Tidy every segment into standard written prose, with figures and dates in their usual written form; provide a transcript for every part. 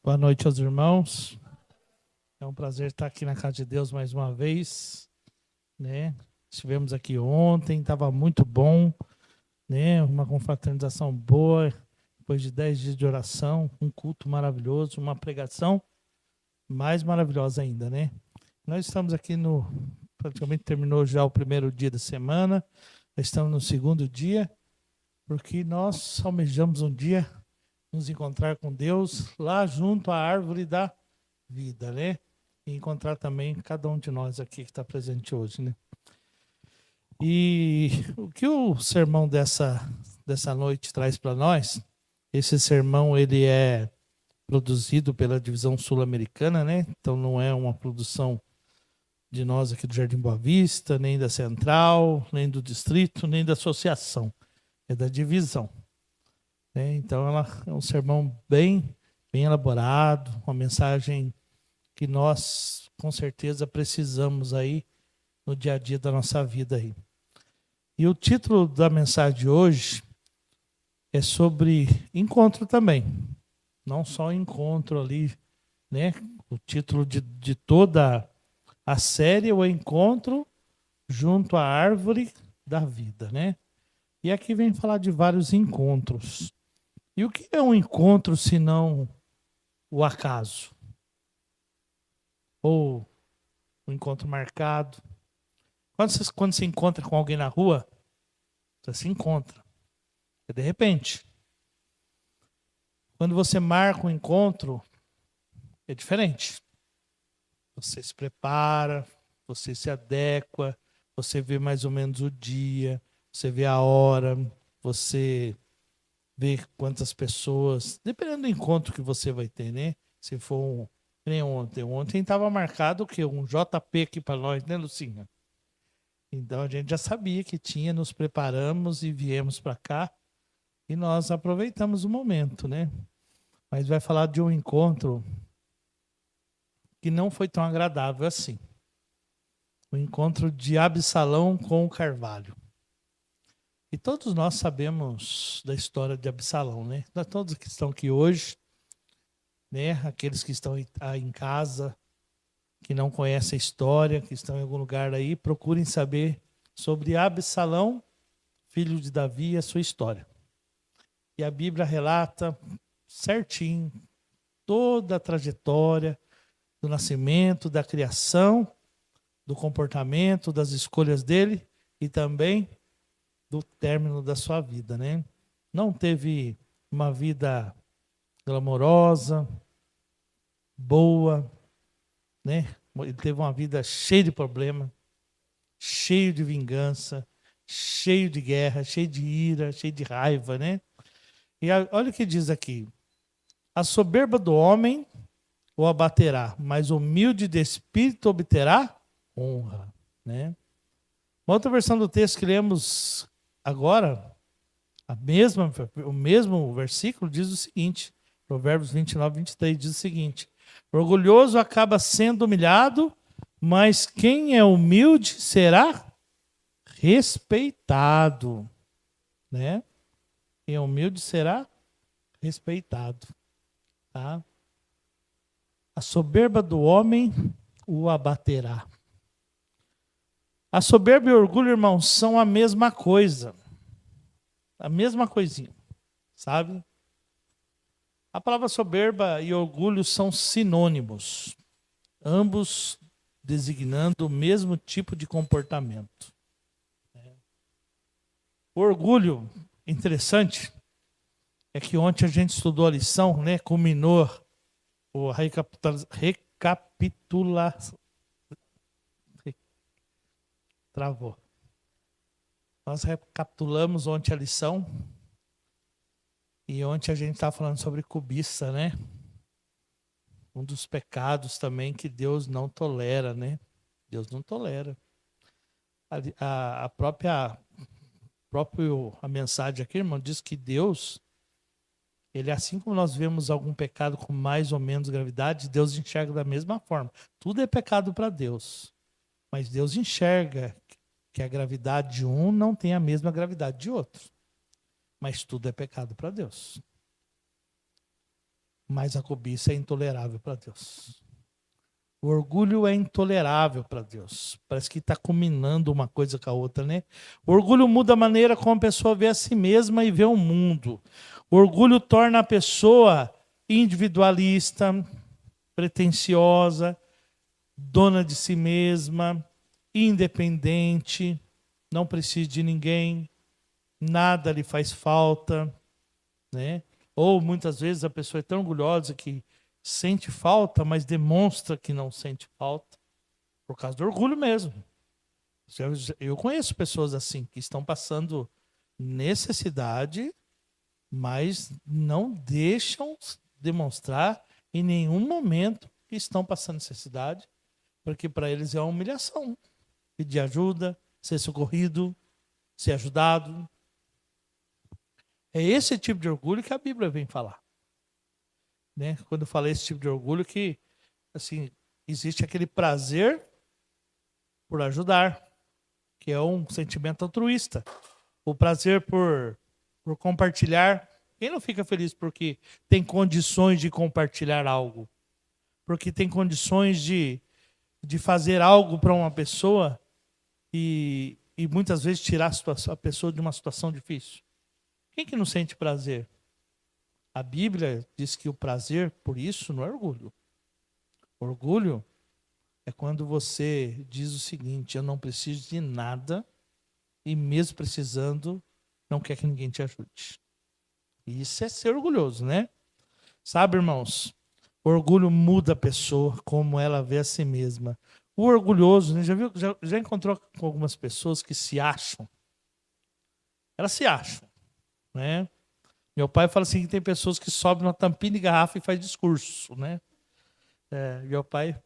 Boa noite aos irmãos. É um prazer estar aqui na casa de Deus mais uma vez, né? Estivemos aqui ontem, estava muito bom, né? Uma confraternização boa, depois de 10 dias de oração, um culto maravilhoso, uma pregação mais maravilhosa ainda, né? Nós estamos aqui praticamente terminou já o primeiro dia da semana, estamos no segundo dia, porque nós almejamos um dia nos encontrar com Deus lá junto à árvore da vida, né? E encontrar também cada um de nós aqui que está presente hoje, né? E o que o sermão dessa noite traz para nós? Esse sermão ele é produzido pela divisão sul-americana, né? Então não é uma produção de nós aqui do Jardim Boa Vista, nem da Central, nem do Distrito, nem da Associação. É da divisão. Né? Então ela é um sermão bem elaborado, uma mensagem que nós com certeza precisamos aí no dia a dia da nossa vida aí. E o título da mensagem de hoje é sobre encontro também. Não só encontro ali, né? O título de toda a série é o encontro junto à árvore da vida, né? E aqui vem falar de vários encontros. E o que é um encontro se não o acaso? Ou um encontro marcado? Quando você encontra com alguém na rua, você se encontra. É de repente. Quando você marca um encontro, é diferente. Você se prepara, você se adequa, você vê mais ou menos o dia, você vê a hora, você vê quantas pessoas, dependendo do encontro que você vai ter, né? Se for nem ontem. Ontem estava marcado o quê? Um JP aqui para nós, né, Lucinha? Então a gente já sabia que tinha, nos preparamos e viemos para cá e nós aproveitamos o momento, né? Mas vai falar de um encontro que não foi tão agradável assim. O encontro de Absalão com o Carvalho. E todos nós sabemos da história de Absalão, né? Todos que estão aqui hoje, né? Aqueles que estão aí em casa, que não conhecem a história, que estão em algum lugar aí, procurem saber sobre Absalão, filho de Davi, e a sua história. E a Bíblia relata certinho toda a trajetória do nascimento, da criação, do comportamento, das escolhas dele e também do término da sua vida, né? Não teve uma vida glamourosa, boa, né? Ele teve uma vida cheia de problema, cheio de vingança, cheio de guerra, cheio de ira, cheio de raiva, né? E olha o que diz aqui: a soberba do homem o abaterá, mas o humilde de espírito obterá honra, né? Uma outra versão do texto que lemos agora, o mesmo versículo diz o seguinte, Provérbios 29, 23 diz o seguinte: orgulhoso acaba sendo humilhado, mas quem é humilde será respeitado, né? Quem é humilde será respeitado, tá? A soberba do homem o abaterá. A soberba e o orgulho, irmãos, são a mesma coisa. A mesma coisinha, sabe? A palavra soberba e orgulho são sinônimos, ambos designando o mesmo tipo de comportamento. O orgulho, interessante, é que ontem a gente estudou a lição, né? Culminou a recapitulação. Travou. Nós recapitulamos ontem a lição. E ontem a gente estava falando sobre cobiça, né? Um dos pecados também que Deus não tolera, né? Deus não tolera. A mensagem aqui, irmão, diz que Deus, ele, assim como nós vemos algum pecado com mais ou menos gravidade, Deus enxerga da mesma forma. Tudo é pecado para Deus. Mas Deus enxerga que a gravidade de um não tem a mesma gravidade de outro. Mas tudo é pecado para Deus. mas a cobiça é intolerável para Deus. O orgulho é intolerável para Deus. Parece que está combinando uma coisa com a outra, né? O orgulho muda a maneira como a pessoa vê a si mesma e vê o mundo. O orgulho torna a pessoa individualista, pretensiosa, dona de si mesma, independente, não precisa de ninguém, nada lhe faz falta, né? Ou muitas vezes a pessoa é tão orgulhosa que sente falta, mas demonstra que não sente falta, por causa do orgulho mesmo. Eu conheço pessoas assim, que estão passando necessidade, mas não deixam demonstrar em nenhum momento que estão passando necessidade, porque para eles é uma humilhação. Pedir ajuda, ser socorrido, ser ajudado. É esse tipo de orgulho que a Bíblia vem falar. Né? Quando eu falei esse tipo de orgulho, que assim, existe aquele prazer por ajudar, que é um sentimento altruísta. O prazer por compartilhar. Quem não fica feliz porque tem condições de compartilhar algo? Porque tem condições de fazer algo para uma pessoa e muitas vezes tirar a pessoa de uma situação difícil. Quem que não sente prazer? A Bíblia diz que o prazer, por isso, não é orgulho. Orgulho é quando você diz o seguinte: eu não preciso de nada e mesmo precisando, não quer que ninguém te ajude. Isso é ser orgulhoso, né? Sabe, irmãos, o orgulho muda a pessoa como ela vê a si mesma. O orgulhoso, né, já encontrou com algumas pessoas que se acham? Elas se acham, né? Meu pai fala assim que tem pessoas que sobem na tampinha de garrafa e faz discurso, né? Meu pai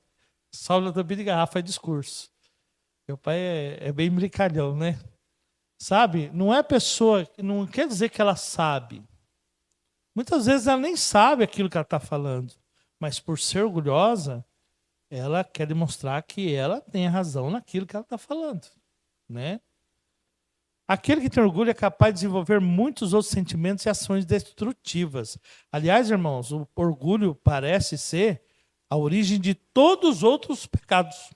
sobe na tampinha de garrafa e faz discurso. Meu pai é bem brincalhão, né? Sabe? Não é pessoa, não quer dizer que ela sabe. Muitas vezes ela nem sabe aquilo que ela está falando, mas por ser orgulhosa, ela quer demonstrar que ela tem a razão naquilo que ela está falando, né? Aquele que tem orgulho é capaz de desenvolver muitos outros sentimentos e ações destrutivas. Aliás, irmãos, o orgulho parece ser a origem de todos os outros pecados.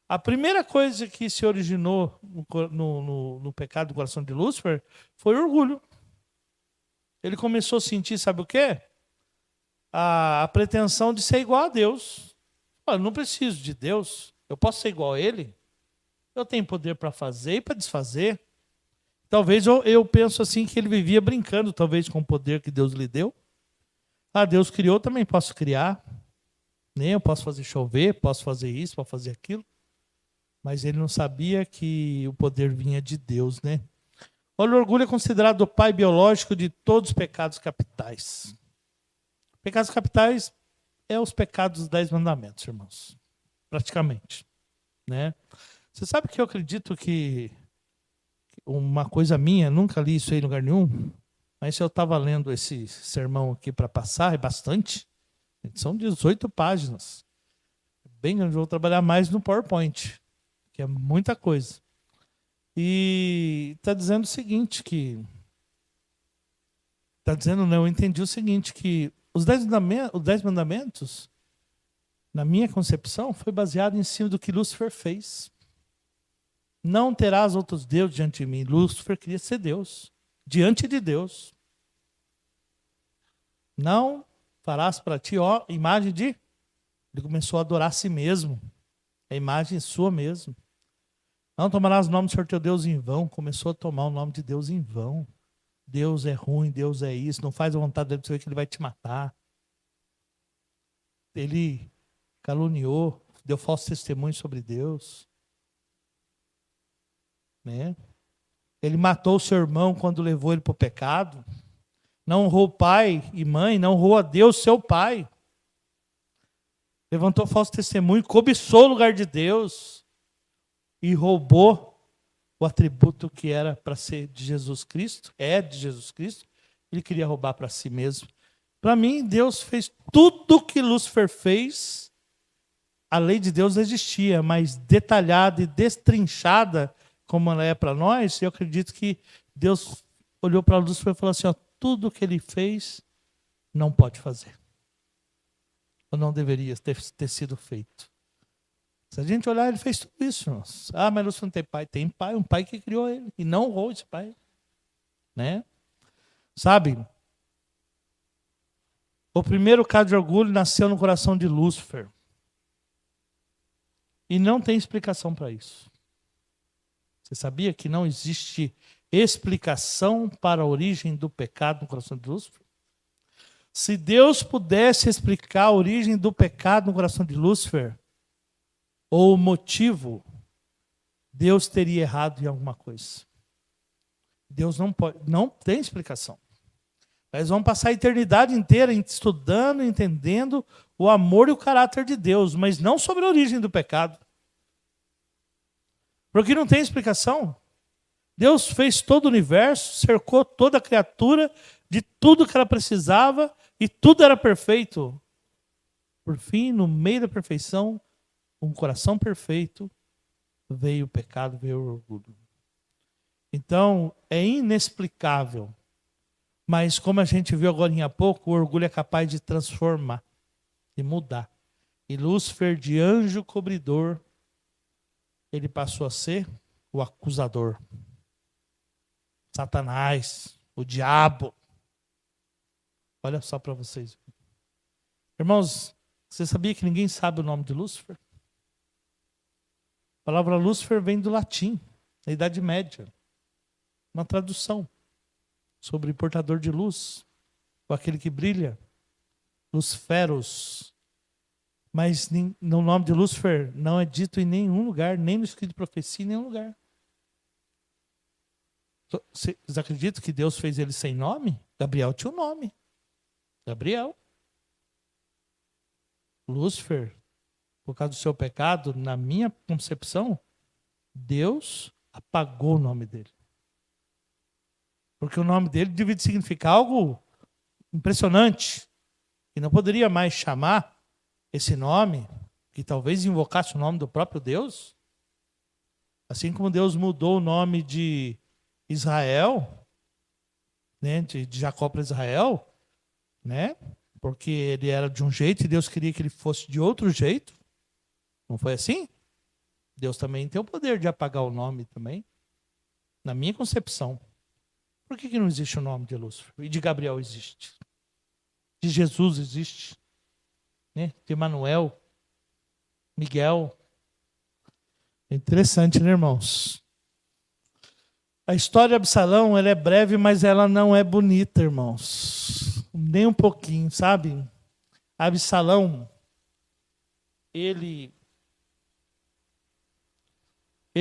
A primeira coisa que se originou no pecado do coração de Lúcifer foi o orgulho. Ele começou a sentir, sabe o quê? A pretensão de ser igual a Deus. Eu não preciso de Deus, eu posso ser igual a Ele. Eu tenho poder para fazer e para desfazer. Talvez eu penso assim que ele vivia brincando, talvez, com o poder que Deus lhe deu. Deus criou, também posso criar. Nem eu posso fazer chover, posso fazer isso, posso fazer aquilo. Mas ele não sabia que o poder vinha de Deus, né? Olha, o orgulho é considerado o pai biológico de todos os pecados capitais. Pecados capitais é os pecados dos 10 mandamentos, irmãos. Praticamente, né? Você sabe que eu acredito que uma coisa minha, nunca li isso aí em lugar nenhum, mas eu estava lendo esse sermão aqui para passar, é bastante. São 18 páginas. Bem, eu vou trabalhar mais no PowerPoint, que é muita coisa. E está dizendo o seguinte, eu entendi o seguinte, que os 10 mandamentos, na minha concepção, foi baseado em cima do que Lúcifer fez. Não terás outros deuses diante de mim. Lúcifer queria ser Deus, diante de Deus. Não farás para ti, imagem de... Ele começou a adorar a si mesmo. A imagem sua mesmo. Não tomarás o nome do Senhor teu Deus em vão. Começou a tomar o nome de Deus em vão. Deus é ruim, Deus é isso. Não faz a vontade dele, você vê que ele vai te matar. Ele caluniou, deu falso testemunho sobre Deus. Né? Ele matou o seu irmão quando levou ele para o pecado. Não honrou pai e mãe, não honrou a Deus, seu pai. Levantou falso testemunho, cobiçou o lugar de Deus e roubou o atributo que era para ser de Jesus Cristo, de Jesus Cristo. Ele queria roubar para si mesmo. Para mim, Deus fez tudo o que Lúcifer fez. A lei de Deus existia, mas detalhada e destrinchada como ela é para nós, eu acredito que Deus olhou para Lúcifer e falou assim, tudo que ele fez não pode fazer. Ou não deveria ter sido feito. Se a gente olhar, ele fez tudo isso. Irmãos. Ah, mas Lúcifer não tem pai. Tem pai, um pai que criou ele. E não honrou esse pai. Né? Sabe? O primeiro caso de orgulho nasceu no coração de Lúcifer. E não tem explicação para isso. Você sabia que não existe explicação para a origem do pecado no coração de Lúcifer? Se Deus pudesse explicar a origem do pecado no coração de Lúcifer, ou o motivo, Deus teria errado em alguma coisa. Deus não tem explicação. Nós vamos passar a eternidade inteira estudando, entendendo o amor e o caráter de Deus, mas não sobre a origem do pecado. Porque não tem explicação. Deus fez todo o universo, cercou toda a criatura de tudo que ela precisava e tudo era perfeito. Por fim, no meio da perfeição, um coração perfeito, veio o pecado, veio o orgulho. Então, é inexplicável. Mas como a gente viu agora há pouco, o orgulho é capaz de transformar, de mudar. E Lúcifer, de anjo cobridor, ele passou a ser o acusador. Satanás, o diabo. Olha só para vocês. Irmãos, você sabia que ninguém sabe o nome de Lúcifer? A palavra Lúcifer vem do latim, da Idade Média. Uma tradução sobre portador de luz, ou aquele que brilha, Luciferos. Mas no nome de Lúcifer não é dito em nenhum lugar, nem no escrito de profecia, em nenhum lugar. Vocês acreditam que Deus fez ele sem nome? Gabriel tinha um nome. Gabriel. Lúcifer, por causa do seu pecado, na minha concepção, Deus apagou o nome dele. Porque o nome dele devia significar algo impressionante. E não poderia mais chamar esse nome, que talvez invocasse o nome do próprio Deus. Assim como Deus mudou o nome de Israel, né, de Jacó para Israel, né, porque ele era de um jeito e Deus queria que ele fosse de outro jeito. Não foi assim? Deus também tem o poder de apagar o nome também. Na minha concepção. Por que não existe o nome de Lúcifer? E de Gabriel existe. De Jesus existe. Né? De Emanuel. Miguel. É interessante, né, irmãos? A história de Absalão, ela é breve, mas ela não é bonita, irmãos. Nem um pouquinho, sabe? Absalão, ele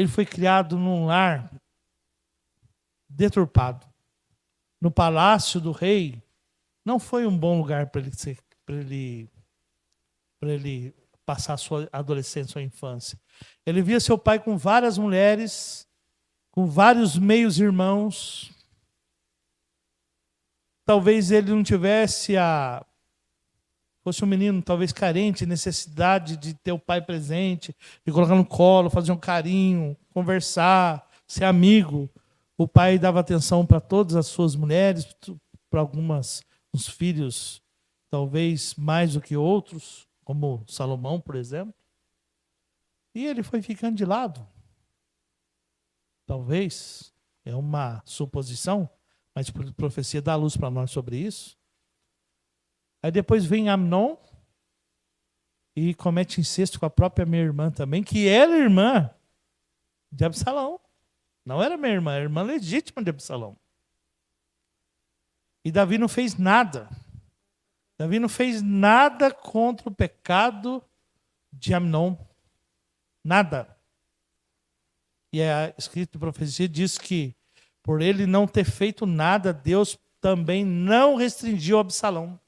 foi criado num lar deturpado. No palácio do rei, não foi um bom lugar para ele passar a sua adolescência, sua infância. Ele via seu pai com várias mulheres, com vários meios irmãos. Talvez ele não tivesse fosse um menino talvez carente, necessidade de ter o pai presente, de colocar no colo, fazer um carinho, conversar, ser amigo. O pai dava atenção para todas as suas mulheres, para uns filhos, talvez mais do que outros, como Salomão, por exemplo. E ele foi ficando de lado. Talvez, é uma suposição, mas a profecia dá luz para nós sobre isso. Aí depois vem Amnon e comete incesto com a própria minha irmã também, que era irmã de Absalão. Não era minha irmã, era irmã legítima de Absalão. E Davi não fez nada. Davi não fez nada contra o pecado de Amnon. Nada. E a escrita de profecia diz que, por ele não ter feito nada, Deus também não restringiu Absalão.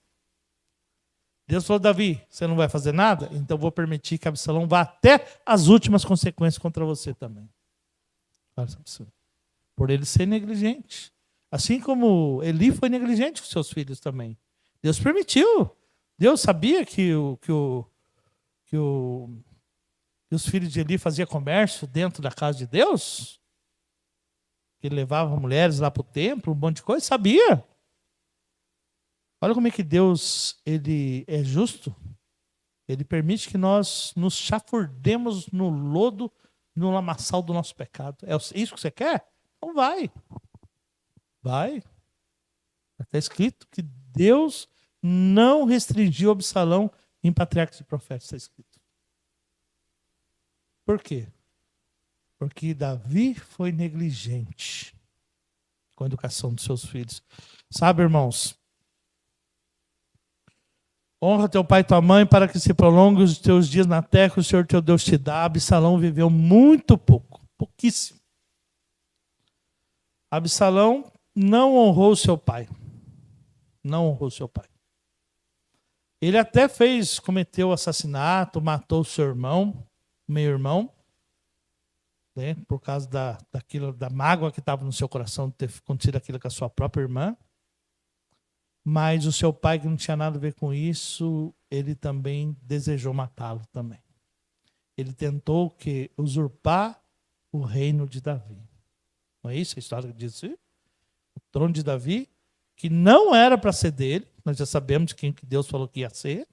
Deus falou, Davi, você não vai fazer nada? Então vou permitir que Absalão vá até as últimas consequências contra você também. Por ele ser negligente. Assim como Eli foi negligente com seus filhos também. Deus permitiu. Deus sabia que os filhos de Eli faziam comércio dentro da casa de Deus? Que ele levava mulheres lá para o templo, um monte de coisa? Sabia. Sabia. Por que não Olha como é que Deus ele é justo. Ele permite que nós nos chafurdemos no lodo, no lamaçal do nosso pecado. É isso que você quer? Então vai. Vai. Está escrito que Deus não restringiu Absalão em patriarcas e profetas. Está escrito. Por quê? Porque Davi foi negligente com a educação dos seus filhos. Sabe, irmãos? Honra teu pai e tua mãe para que se prolongue os teus dias na terra que o Senhor teu Deus te dá. Absalão viveu muito pouco, pouquíssimo. Absalão não honrou seu pai. Não honrou seu pai. Ele até cometeu assassinato, matou seu irmão, meio-irmão, né, por causa da mágoa que estava no seu coração de ter acontecido aquilo com a sua própria irmã. Mas o seu pai, que não tinha nada a ver com isso, ele também desejou matá-lo também. Ele tentou usurpar o reino de Davi. Não é isso a história que diz assim? O trono de Davi, que não era para ser dele, nós já sabemos quem que Deus falou que ia ser.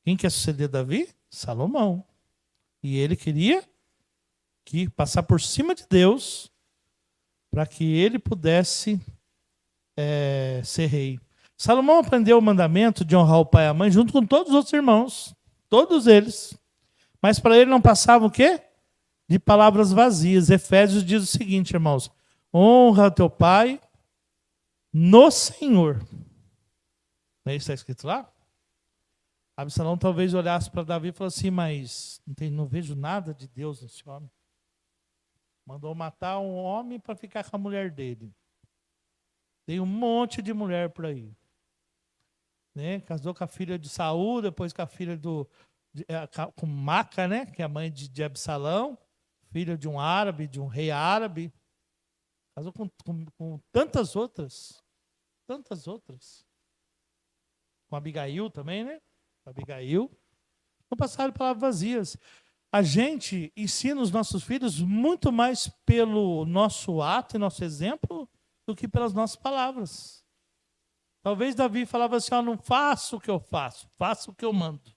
Quem quer suceder Davi? Salomão. E ele queria passar por cima de Deus para que ele pudesse ser rei. Salomão aprendeu o mandamento de honrar o pai e a mãe junto com todos os outros irmãos. Todos eles. Mas para ele não passava o quê? De palavras vazias. Efésios diz o seguinte, irmãos. Honra teu pai no Senhor. Não é isso que está escrito lá? Absalão talvez olhasse para Davi e falasse assim, mas não vejo nada de Deus nesse homem. Mandou matar um homem para ficar com a mulher dele. Tem um monte de mulher por aí. Né? Casou com a filha de Saul, depois com a filha com Maca, né? Que é a mãe de Absalão, filha de um árabe, de um rei árabe. Casou com tantas outras. Tantas outras. Com Abigail também, né? Abigail. Não passaram palavras vazias. A gente ensina os nossos filhos muito mais pelo nosso ato e nosso exemplo do que pelas nossas palavras. Talvez Davi falava assim, não faço o que eu faço, faço o que eu mando.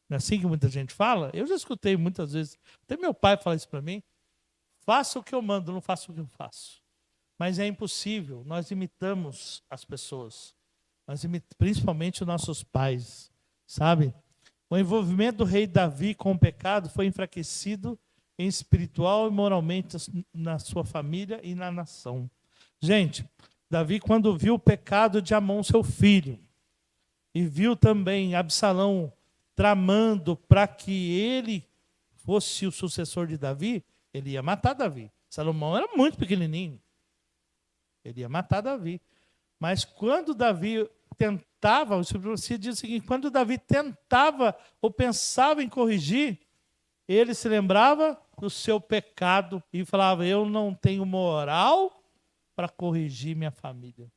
Não é assim que muita gente fala? Eu já escutei muitas vezes, até meu pai fala isso para mim, faço o que eu mando, não faço o que eu faço. Mas é impossível, nós imitamos as pessoas, principalmente os nossos pais, sabe? O envolvimento do rei Davi com o pecado foi enfraquecido em espiritual e moralmente na sua família e na nação. Gente, Davi, quando viu o pecado de Amon, seu filho, e viu também Absalão tramando para que ele fosse o sucessor de Davi, ele ia matar Davi. Salomão era muito pequenininho. Ele ia matar Davi. Mas quando Davi tentava, o profecia diz o seguinte, quando Davi tentava ou pensava em corrigir, ele se lembrava do seu pecado e falava, eu não tenho moral para corrigir minha família.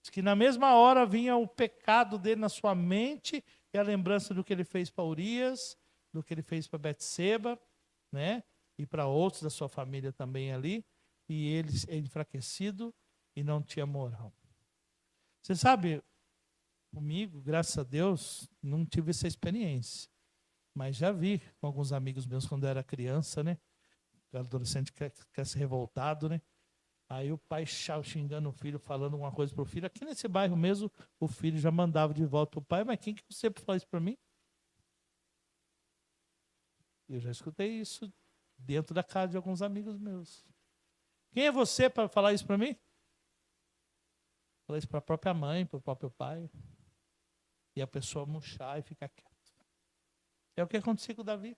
Diz que na mesma hora vinha o pecado dele na sua mente e a lembrança do que ele fez para Urias, do que ele fez para Betseba, né? E para outros da sua família também ali, e ele enfraquecido e não tinha moral. Você sabe, comigo, graças a Deus, não tive essa experiência, mas já vi com alguns amigos meus quando eu era criança, né? O adolescente quer ser revoltado, né? Aí o pai xingando o filho, falando alguma coisa para o filho. Aqui nesse bairro mesmo, o filho já mandava de volta o pai. Mas quem que você fala isso para mim? Eu já escutei isso dentro da casa de alguns amigos meus. Quem é você para falar isso para mim? Falar isso para a própria mãe, para o próprio pai. E a pessoa murchar e ficar quieta. É o que aconteceu com o Davi.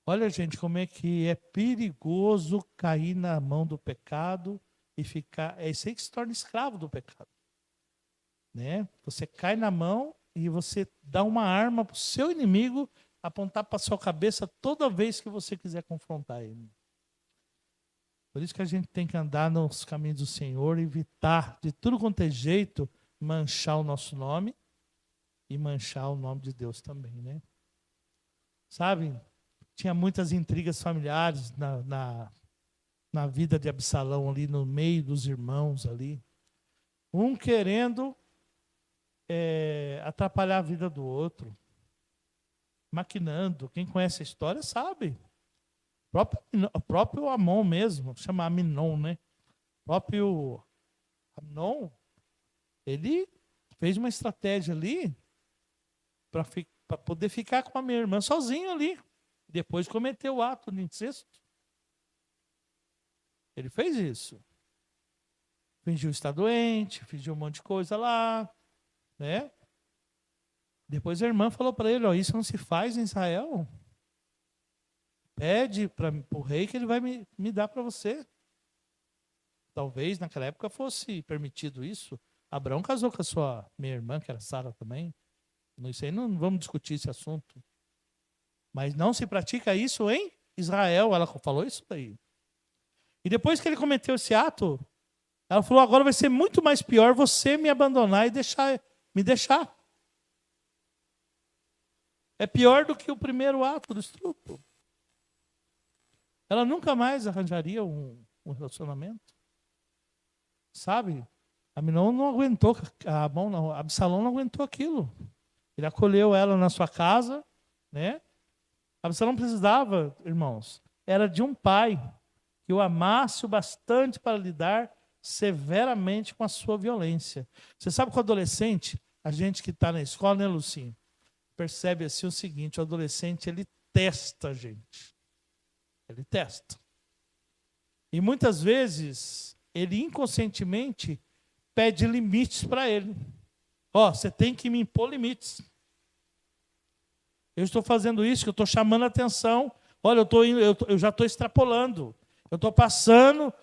Olha, gente, como é que é perigoso cair na mão do pecado e ficar... É isso aí que se torna escravo do pecado. Né? Você cai na mão e você dá uma arma para o seu inimigo apontar para a sua cabeça toda vez que você quiser confrontar ele. Por isso que a gente tem que andar nos caminhos do Senhor, evitar de tudo quanto é jeito manchar o nosso nome e manchar o nome de Deus também, né? Sabe? Tinha muitas intrigas familiares na vida de Absalão ali, no meio dos irmãos ali. Um querendo atrapalhar a vida do outro. Maquinando. Quem conhece a história sabe. O próprio Amon mesmo, chama Aminon, né? O próprio Amnon, ele fez uma estratégia ali para poder ficar com a minha irmã sozinho ali. Depois cometeu o ato de incesto. Ele fez isso. Fingiu estar doente, fingiu um monte de coisa lá, né? Depois a irmã falou para ele, ó, isso não se faz em Israel. Pede para o rei que ele vai me dar para você. Talvez naquela época fosse permitido isso. Abraão casou com a sua minha irmã, que era Sara também. Isso aí não vamos discutir esse assunto. Mas não se pratica isso em Israel. Ela falou isso daí. E depois que ele cometeu esse ato, ela falou, agora vai ser muito mais pior você me abandonar e me deixar. É pior do que o primeiro ato do estupro. Ela nunca mais arranjaria um relacionamento. Sabe? Aminon não aguentou, Absalão não aguentou aquilo. Ele acolheu ela na sua casa, né? Absalão precisava, irmãos, era de um pai que o amasse o bastante para lidar severamente com a sua violência. Você sabe que o adolescente, a gente que está na escola, né, Lucinho? Percebe assim o seguinte, o adolescente, ele testa a gente. Ele testa. E muitas vezes, ele inconscientemente pede limites para ele. Ó, você tem que me impor limites. Eu estou fazendo isso, que eu estou chamando a atenção. Olha, eu já estou extrapolando. Eu estou passando,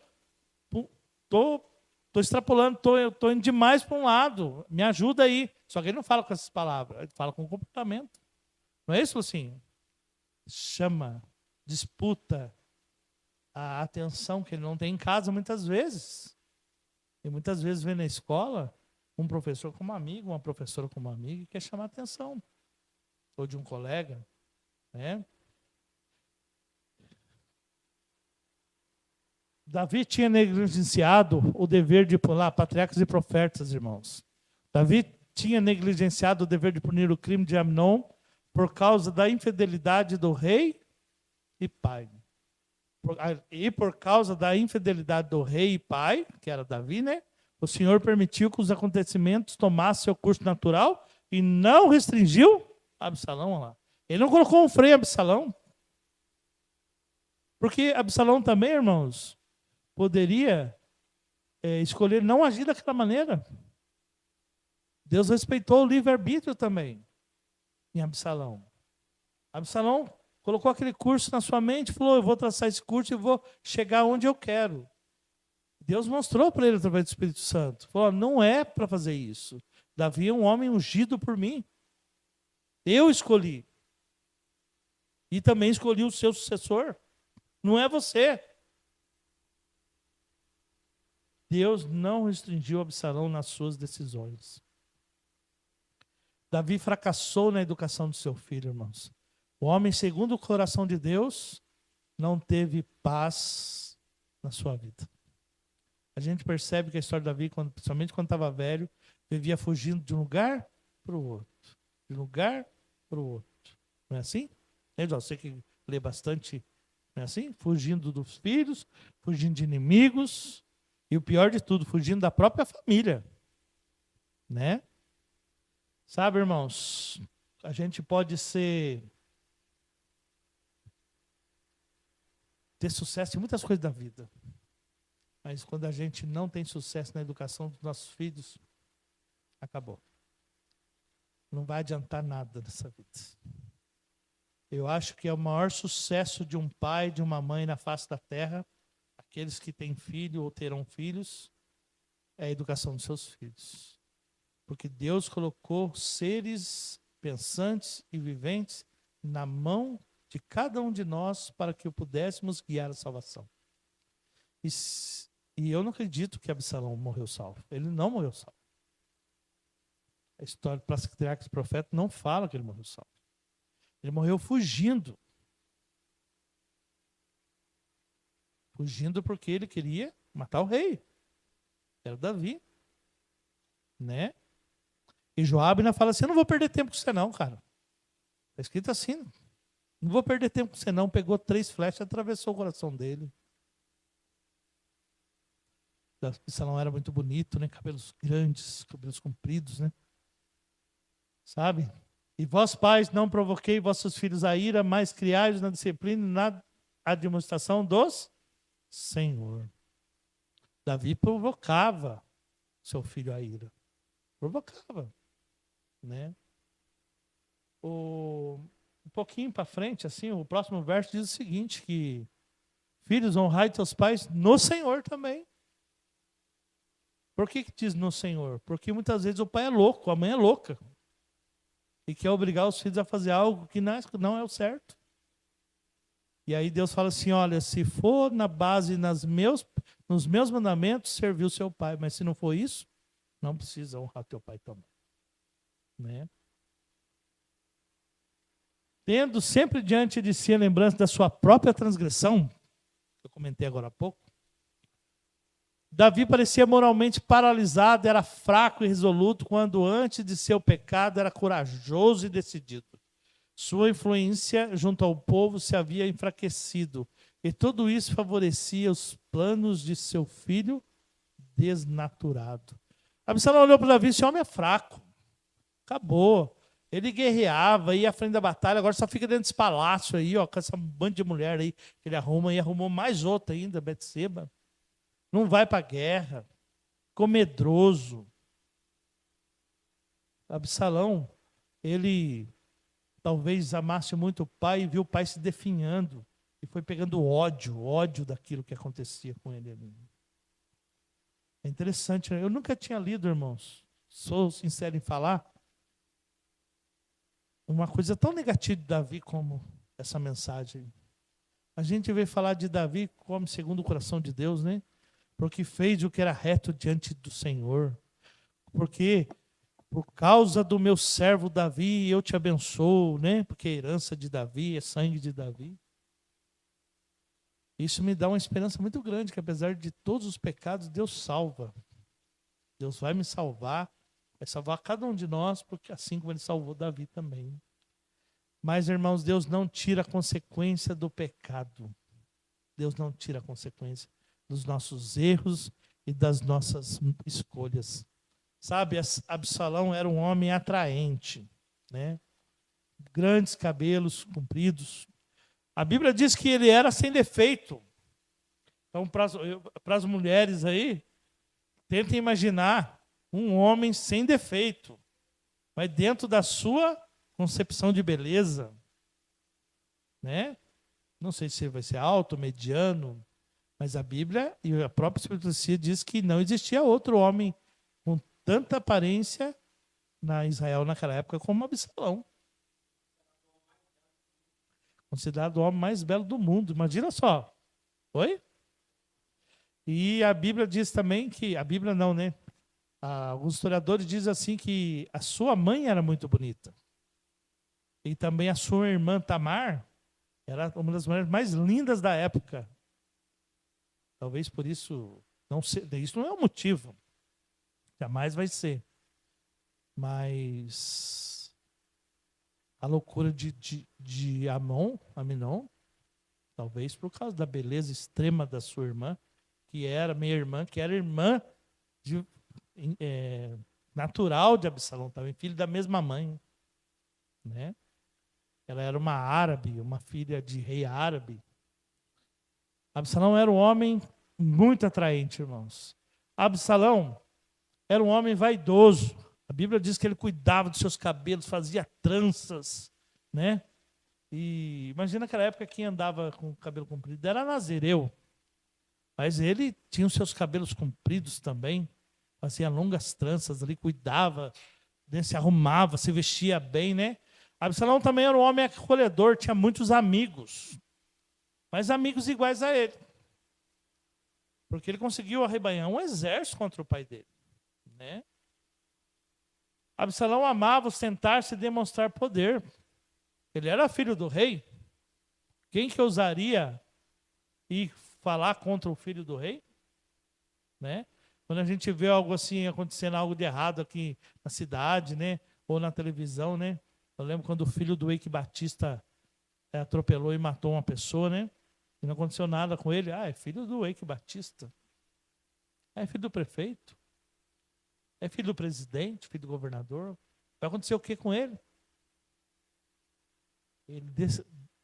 estou extrapolando, eu estou indo demais para um lado. Me ajuda aí. Só que ele não fala com essas palavras, ele fala com o comportamento. Não é isso, Lucinho? Chama, disputa a atenção que ele não tem em casa muitas vezes. E muitas vezes vem na escola um professor como amigo, uma professora como amiga, e quer chamar a atenção. Ou de um colega, né? Davi tinha negligenciado o dever de pular patriarcas e profetas, irmãos. Davi tinha negligenciado o dever de punir o crime de Amnon por causa da infidelidade do rei e pai. E por causa da infidelidade do rei e pai, que era Davi, né? O Senhor permitiu que os acontecimentos tomassem seu curso natural e não restringiu Absalão lá. Ele não colocou um freio a Absalão. Porque Absalão também, irmãos, poderia escolher não agir daquela maneira. Deus respeitou o livre-arbítrio também em Absalão. Absalão colocou aquele curso na sua mente e falou, eu vou traçar esse curso e vou chegar onde eu quero. Deus mostrou para ele através do Espírito Santo. Falou, não é para fazer isso. Davi é um homem ungido por mim. Eu escolhi. E também escolhi o seu sucessor. Não é você. Deus não restringiu Absalão nas suas decisões. Davi fracassou na educação do seu filho, irmãos. O homem, segundo o coração de Deus, não teve paz na sua vida. A gente percebe que a história de Davi, principalmente quando estava velho, vivia fugindo de um lugar para o outro. De um lugar para o outro. Não é assim? Você que lê bastante, não é assim? Fugindo dos filhos, fugindo de inimigos. E o pior de tudo, fugindo da própria família. Né? Sabe, irmãos, a gente pode ter sucesso em muitas coisas da vida. Mas quando a gente não tem sucesso na educação dos nossos filhos, acabou. Não vai adiantar nada nessa vida. Eu acho que é o maior sucesso de um pai, de uma mãe na face da terra, aqueles que têm filho ou terão filhos, é a educação dos seus filhos. Porque Deus colocou seres pensantes e viventes na mão de cada um de nós para que o pudéssemos guiar à salvação. E eu não acredito que Absalão morreu salvo. Ele não morreu salvo. A história do patriarca e profeta não fala que ele morreu salvo. Ele morreu fugindo. Fugindo porque ele queria matar o rei. Era Davi. né? E Joabe ainda fala assim, eu não vou perder tempo com você não, cara. Está escrito assim, não vou perder tempo com você não. Pegou 3 flechas e atravessou o coração dele. Absalão era muito bonito, né? Cabelos grandes, cabelos compridos, né? Sabe? E vós, pais, não provoquei vossos filhos a ira, mas criai-os na disciplina e na administração dos Senhor. Davi provocava seu filho a ira. Provocava, né? Um pouquinho para frente, assim, o próximo verso diz o seguinte, que filhos, honrai teus pais no Senhor também. Por que diz no Senhor? Porque muitas vezes o pai é louco, a mãe é louca. E quer obrigar os filhos a fazer algo que não é o certo. E aí Deus fala assim, olha, se for na base nos meus mandamentos, serviu o seu pai. Mas se não for isso, não precisa honrar teu pai também. Né? Tendo sempre diante de si a lembrança da sua própria transgressão, que eu comentei agora há pouco, Davi parecia moralmente paralisado, era fraco e resoluto, quando antes de seu pecado era corajoso e decidido. Sua influência junto ao povo se havia enfraquecido, e tudo isso favorecia os planos de seu filho desnaturado. Absalão olhou para Davi, esse homem é fraco, acabou. Ele guerreava, ia à frente da batalha, agora só fica dentro desse palácio aí, ó, com essa banda de mulher aí que ele arruma, e arrumou mais outra ainda, Betseba. Não vai para a guerra, ficou medroso. Absalão, ele talvez amasse muito o pai e viu o pai se definhando. E foi pegando ódio daquilo que acontecia com ele ali. É interessante, né? Eu nunca tinha lido, irmãos, sou sincero em falar, uma coisa tão negativa de Davi como essa mensagem. A gente veio falar de Davi como segundo o coração de Deus, né? Porque fez o que era reto diante do Senhor. Porque por causa do meu servo Davi, eu te abençoo, né? Porque a herança de Davi é sangue de Davi. Isso me dá uma esperança muito grande, que apesar de todos os pecados, Deus salva. Deus vai me salvar, vai salvar cada um de nós, porque assim como ele salvou Davi também. Mas, irmãos, Deus não tira a consequência do pecado. Deus não tira a consequência dos nossos erros e das nossas escolhas. Sabe, Absalão era um homem atraente, né? Grandes cabelos compridos. A Bíblia diz que ele era sem defeito. Então, para as mulheres aí, tentem imaginar um homem sem defeito, mas dentro da sua concepção de beleza, né? Não sei se vai ser alto, mediano, mas a Bíblia e a própria Escritura diz que não existia outro homem com tanta aparência na Israel naquela época como Absalão. Considerado o homem mais belo do mundo. Imagina só. Oi? E a Bíblia diz também que... A Bíblia não, né? Alguns historiadores dizem assim que a sua mãe era muito bonita. E também a sua irmã Tamar era uma das mulheres mais lindas da época. Talvez por isso... Isso não é um motivo. Jamais vai ser. Mas... a loucura de Aminon, talvez por causa da beleza extrema da sua irmã, que era irmã natural de Absalão, também filho da mesma mãe, né? Ela era uma árabe, uma filha de rei árabe. Absalão era um homem muito atraente, irmãos. Absalão era um homem vaidoso. A Bíblia diz que ele cuidava dos seus cabelos, fazia tranças, né? E imagina naquela época quem andava com o cabelo comprido era nazireu. Mas ele tinha os seus cabelos compridos também, fazia longas tranças ali, cuidava, né? Se arrumava, se vestia bem, né? Absalão também era um homem acolhedor, tinha muitos amigos, mas amigos iguais a ele. Porque ele conseguiu arrebanhar um exército contra o pai dele, né? Absalão amava ostentar-se e demonstrar poder. Ele era filho do rei. Quem que ousaria ir falar contra o filho do rei? Né? Quando a gente vê algo assim, acontecendo algo de errado aqui na cidade, né? Ou na televisão, né? Eu lembro quando o filho do Eike Batista atropelou e matou uma pessoa, né? E não aconteceu nada com ele. Ah, é filho do Eike Batista. É filho do prefeito. É filho do presidente, filho do governador. Vai acontecer o que com ele? Ele,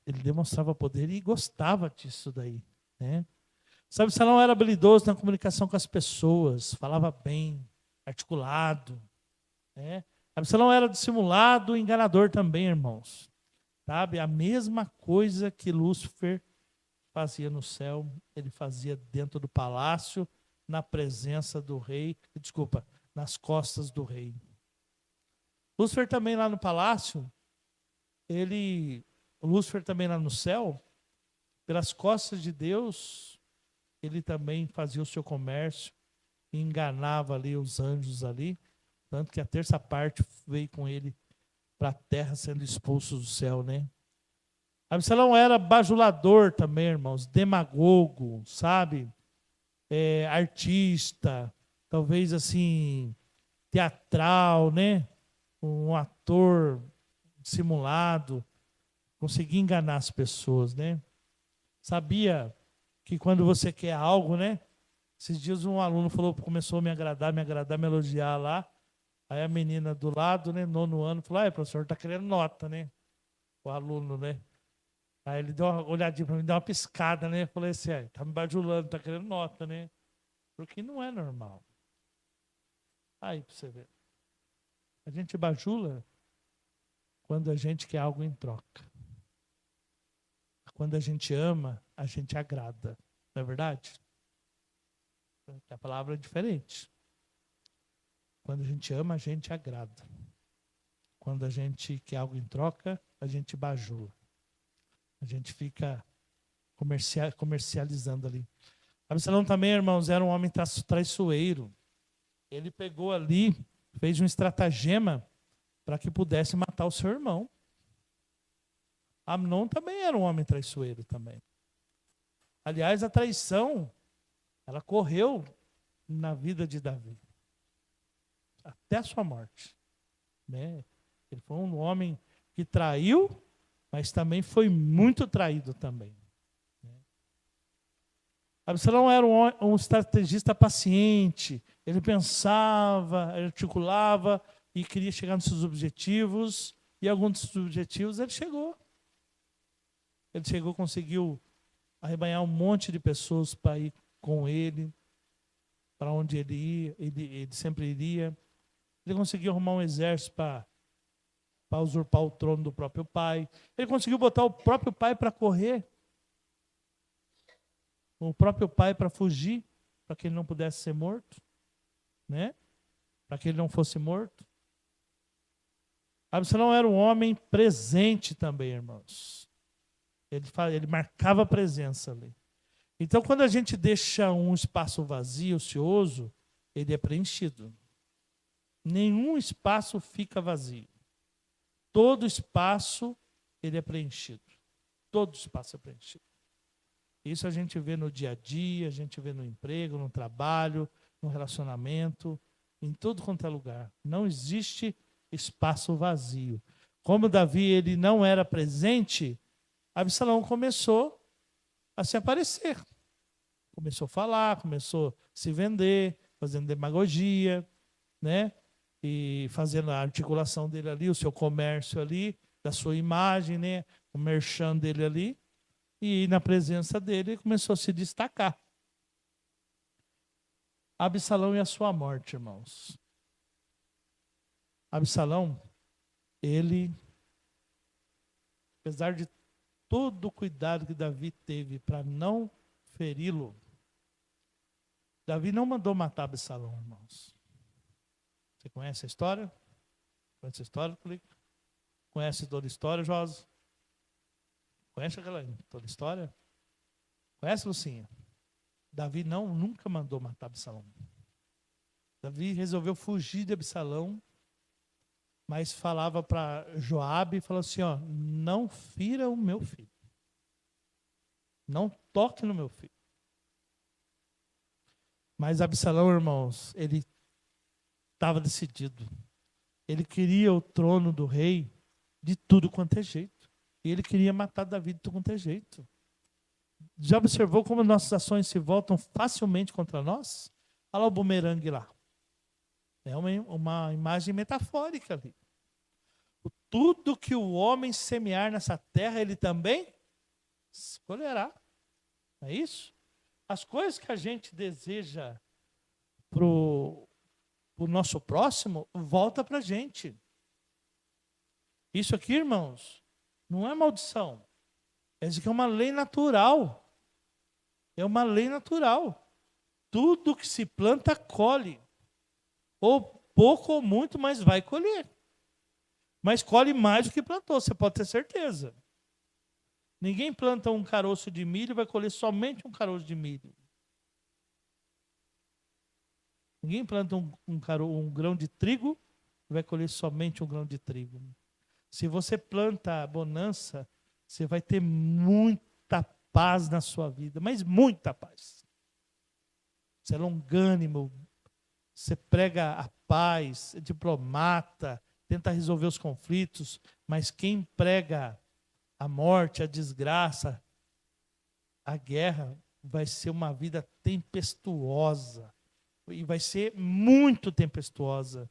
ele demonstrava poder e gostava disso daí, né? Sabe, Absalão era habilidoso na comunicação com as pessoas, falava bem, articulado, né? Absalão era dissimulado e enganador também, irmãos. Sabe, a mesma coisa que Lúcifer fazia no céu, ele fazia dentro do palácio, na presença do rei, desculpa, nas costas do rei. Lúcifer também lá no palácio, Lúcifer também lá no céu, pelas costas de Deus, ele também fazia o seu comércio, enganava ali os anjos ali, tanto que a terça parte veio com ele para a terra sendo expulso do céu, né? Absalão era bajulador também, irmãos, demagogo, sabe? Artista, talvez assim, teatral, né? Um ator simulado, conseguia enganar as pessoas, né? Sabia que quando você quer algo, né? Esses dias um aluno começou a me agradar, me elogiar lá. Aí a menina do lado, né, 9º ano, falou: professor, tá querendo nota, né? O aluno, né? Aí ele deu uma olhadinha para mim, deu uma piscada, né? Eu falei assim: tá me bajulando, tá querendo nota, né? Porque não é normal. Aí, para você ver. A gente bajula quando a gente quer algo em troca. Quando a gente ama, a gente agrada. Não é verdade? A palavra é diferente. Quando a gente ama, a gente agrada. Quando a gente quer algo em troca, a gente bajula. A gente fica comercializando ali. Absalão também, irmãos, era um homem traiçoeiro. Ele pegou ali, fez um estratagema para que pudesse matar o seu irmão. Amnon também era um homem traiçoeiro também. Aliás, a traição, ela correu na vida de Davi. Até a sua morte. Né? Ele foi um homem que traiu, mas também foi muito traído também. Absalão era um estrategista paciente. Ele pensava, articulava e queria chegar nos seus objetivos. E alguns dos objetivos ele chegou. Ele chegou, conseguiu arrebanhar um monte de pessoas para ir com ele, para onde ele ia, ele sempre iria. Ele conseguiu arrumar um exército para usurpar o trono do próprio pai. Ele conseguiu botar o próprio pai para correr. O próprio pai para fugir, para que ele não pudesse ser morto. Né? Para que ele não fosse morto. Absalão era um homem presente também, irmãos. Ele marcava presença ali. Então, quando a gente deixa um espaço vazio, ocioso, ele é preenchido. Nenhum espaço fica vazio. Todo espaço, ele é preenchido. Todo espaço é preenchido. Isso a gente vê no dia a dia, a gente vê no emprego, no trabalho, no relacionamento, em tudo quanto é lugar. Não existe espaço vazio. Como Davi ele não era presente, Absalão começou a se aparecer. Começou a falar, começou a se vender, fazendo demagogia, né? E fazendo a articulação dele ali, o seu comércio ali, da sua imagem, né? O merchan dele ali. E na presença dele começou a se destacar. Absalão e a sua morte, irmãos. Absalão, ele, apesar de todo o cuidado que Davi teve para não feri-lo, Davi não mandou matar Absalão, irmãos. Você conhece a história? Conhece a história, Clique? Conhece toda a história, Josa? Conhece toda a história? Conhece, Lucinha? Davi nunca mandou matar Absalão. Davi resolveu fugir de Absalão, mas falava para Joabe, falou assim, não fira o meu filho. Não toque no meu filho. Mas Absalão, irmãos, ele estava decidido. Ele queria o trono do rei de tudo quanto é jeito. E ele queria matar Davi de tudo quanto é jeito. Já observou como nossas ações se voltam facilmente contra nós? Olha lá o bumerangue lá. É uma imagem metafórica ali. Tudo que o homem semear nessa terra, ele também colherá. Não é isso? As coisas que a gente deseja para o nosso próximo, volta para a gente. Isso aqui, irmãos, não é maldição. Isso aqui é uma lei natural. É uma lei natural. Tudo que se planta, colhe. Ou pouco ou muito, mas vai colher. Mas colhe mais do que plantou, você pode ter certeza. Ninguém planta um caroço de milho e vai colher somente um caroço de milho. Ninguém planta um grão de trigo e vai colher somente um grão de trigo. Se você planta bonança, você vai ter muita paz na sua vida, mas muita paz. Você é longânimo, você prega a paz, é diplomata, tenta resolver os conflitos, mas quem prega a morte, a desgraça, a guerra, vai ser uma vida tempestuosa. E vai ser muito tempestuosa.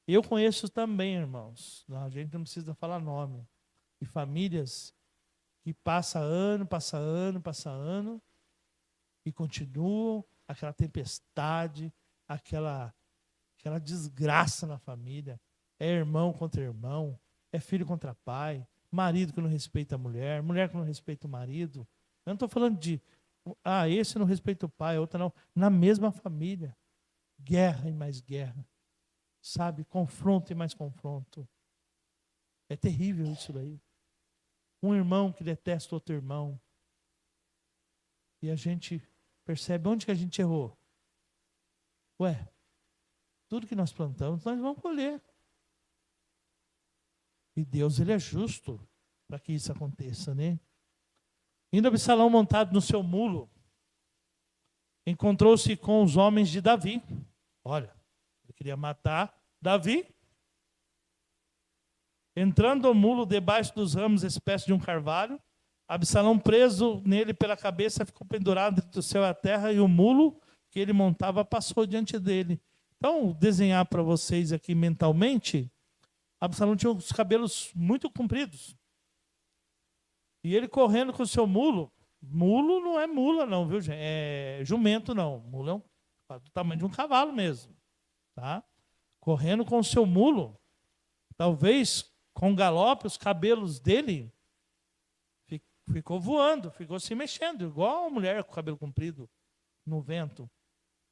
Eu conheço também, irmãos, a gente não precisa falar nome, de famílias que passa ano, e continuam aquela tempestade, aquela desgraça na família. É irmão contra irmão, é filho contra pai, marido que não respeita a mulher, mulher que não respeita o marido. Eu não estou falando de, esse não respeita o pai, outra não. Na mesma família. Guerra e mais guerra. Sabe? Confronto e mais confronto. É terrível isso daí. Um irmão que detesta outro irmão. E a gente percebe onde que a gente errou. Ué, tudo que nós plantamos, nós vamos colher. E Deus, ele é justo para que isso aconteça, né? Indo Absalão montado no seu mulo, encontrou-se com os homens de Davi. Olha, ele queria matar Davi. Entrando o mulo debaixo dos ramos, espécie de um carvalho, Absalão, preso nele pela cabeça, ficou pendurado entre o céu e a terra, e o mulo que ele montava passou diante dele. Então, desenhar para vocês aqui mentalmente, Absalão tinha os cabelos muito compridos. E ele correndo com o seu mulo. Mulo não é mula não, viu, gente? É jumento não. Mulo é do tamanho de um cavalo mesmo. Tá? Correndo com o seu mulo. Talvez com galope os cabelos dele ficou voando, ficou se mexendo, igual uma mulher com o cabelo comprido no vento.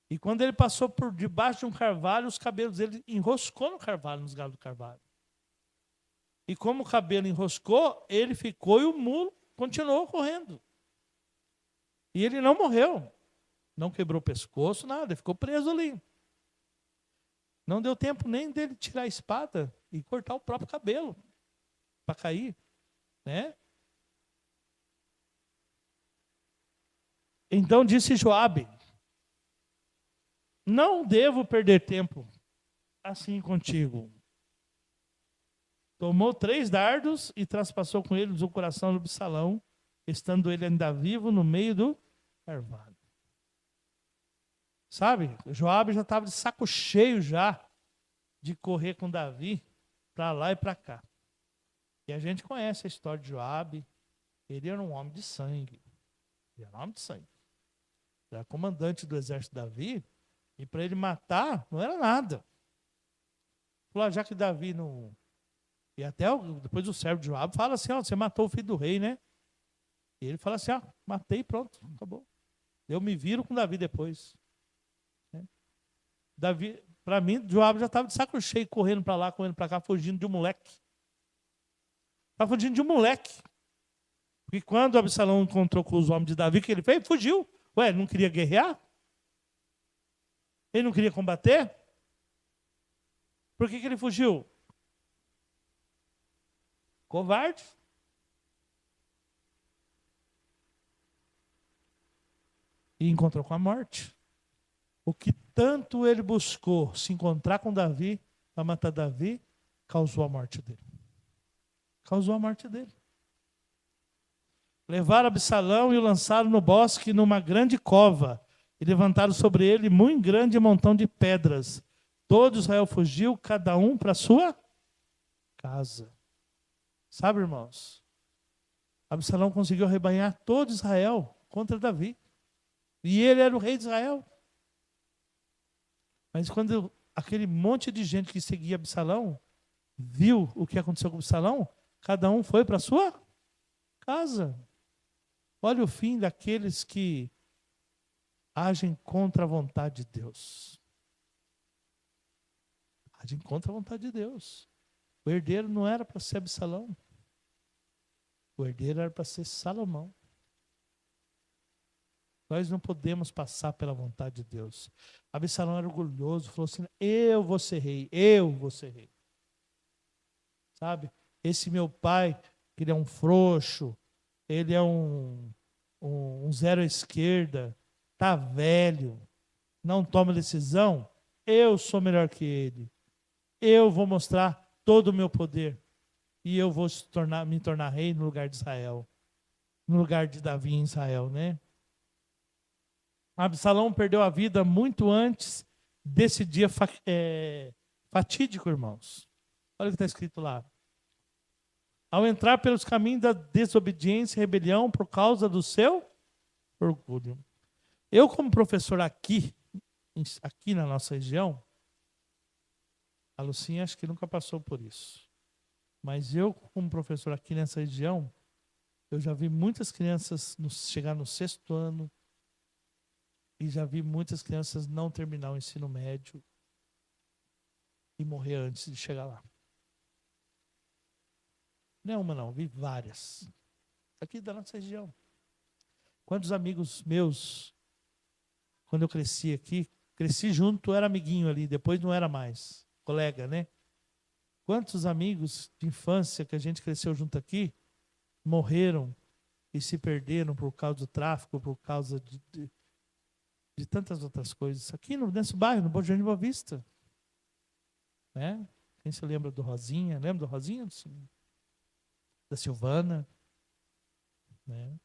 E quando ele passou por debaixo de um carvalho, os cabelos dele enroscou no carvalho, nos galhos do carvalho. E como o cabelo enroscou, ele ficou e o mulo continuou correndo. E ele não morreu. Não quebrou o pescoço, nada. Ele ficou preso ali. Não deu tempo nem dele tirar a espada e cortar o próprio cabelo para cair, né? Então disse Joabe: não devo perder tempo assim contigo. Tomou 3 dardos e traspassou com eles o coração do Absalão, estando ele ainda vivo no meio do carvalho. Sabe, Joabe já estava de saco cheio já de correr com Davi para lá e para cá. E a gente conhece a história de Joabe. Ele era um homem de sangue. Ele era um homem de sangue. Ele era comandante do exército de Davi. E para ele matar, não era nada. Falou, já que Davi não... E até depois o servo de Joabe fala assim, você matou o filho do rei, né? E ele fala assim, matei, pronto, acabou. Eu me viro com Davi depois. Davi, para mim, Joabe já estava de saco cheio, correndo para lá, correndo para cá, fugindo de um moleque. Estava fugindo de um moleque. Porque quando Absalão encontrou com os homens de Davi, o que ele fez? Fugiu. Ué, ele não queria guerrear? Ele não queria combater? Por que ele fugiu? Covarde. E encontrou com a morte. O que tanto ele buscou se encontrar com Davi, para matar Davi, causou a morte dele. Causou a morte dele. Levaram Absalão e o lançaram no bosque, numa grande cova, e levantaram sobre ele muito grande montão de pedras. Todo Israel fugiu, cada um para a sua casa. Sabe, irmãos? Absalão conseguiu arrebanhar todo Israel contra Davi. E ele era o rei de Israel. Mas quando aquele monte de gente que seguia Absalão viu o que aconteceu com Absalão, cada um foi para a sua casa. Olha o fim daqueles que agem contra a vontade de Deus. Agem contra a vontade de Deus. O herdeiro não era para ser Absalão. O herdeiro era para ser Salomão. Nós não podemos passar pela vontade de Deus. Absalão era orgulhoso, falou assim: eu vou ser rei, eu vou ser rei. Sabe? Esse meu pai, que ele é um frouxo, ele é um zero à esquerda, tá velho, não toma decisão, eu sou melhor que ele. Eu vou mostrar todo o meu poder. E eu vou me tornar rei no lugar de Israel. No lugar de Davi em Israel, né? Absalão perdeu a vida muito antes desse dia fatídico, irmãos. Olha o que está escrito lá. Ao entrar pelos caminhos da desobediência e rebelião por causa do seu orgulho. Eu, como professor aqui na nossa região, a Lucinha acho que nunca passou por isso. Mas eu, como professor aqui nessa região, eu já vi muitas crianças chegar no 6º ano e já vi muitas crianças não terminar o ensino médio e morrer antes de chegar lá. Não é uma não, vi várias. Aqui da nossa região. Quantos amigos meus, quando eu cresci aqui, cresci junto, era amiguinho ali, depois não era mais, colega, né? Quantos amigos de infância que a gente cresceu junto aqui, morreram e se perderam por causa do tráfico, por causa de tantas outras coisas. Aqui nesse bairro, no Bom Jardim Boa Vista. Né? Quem se lembra do Rosinha? Lembra do Rosinha? Da Silvana? Né?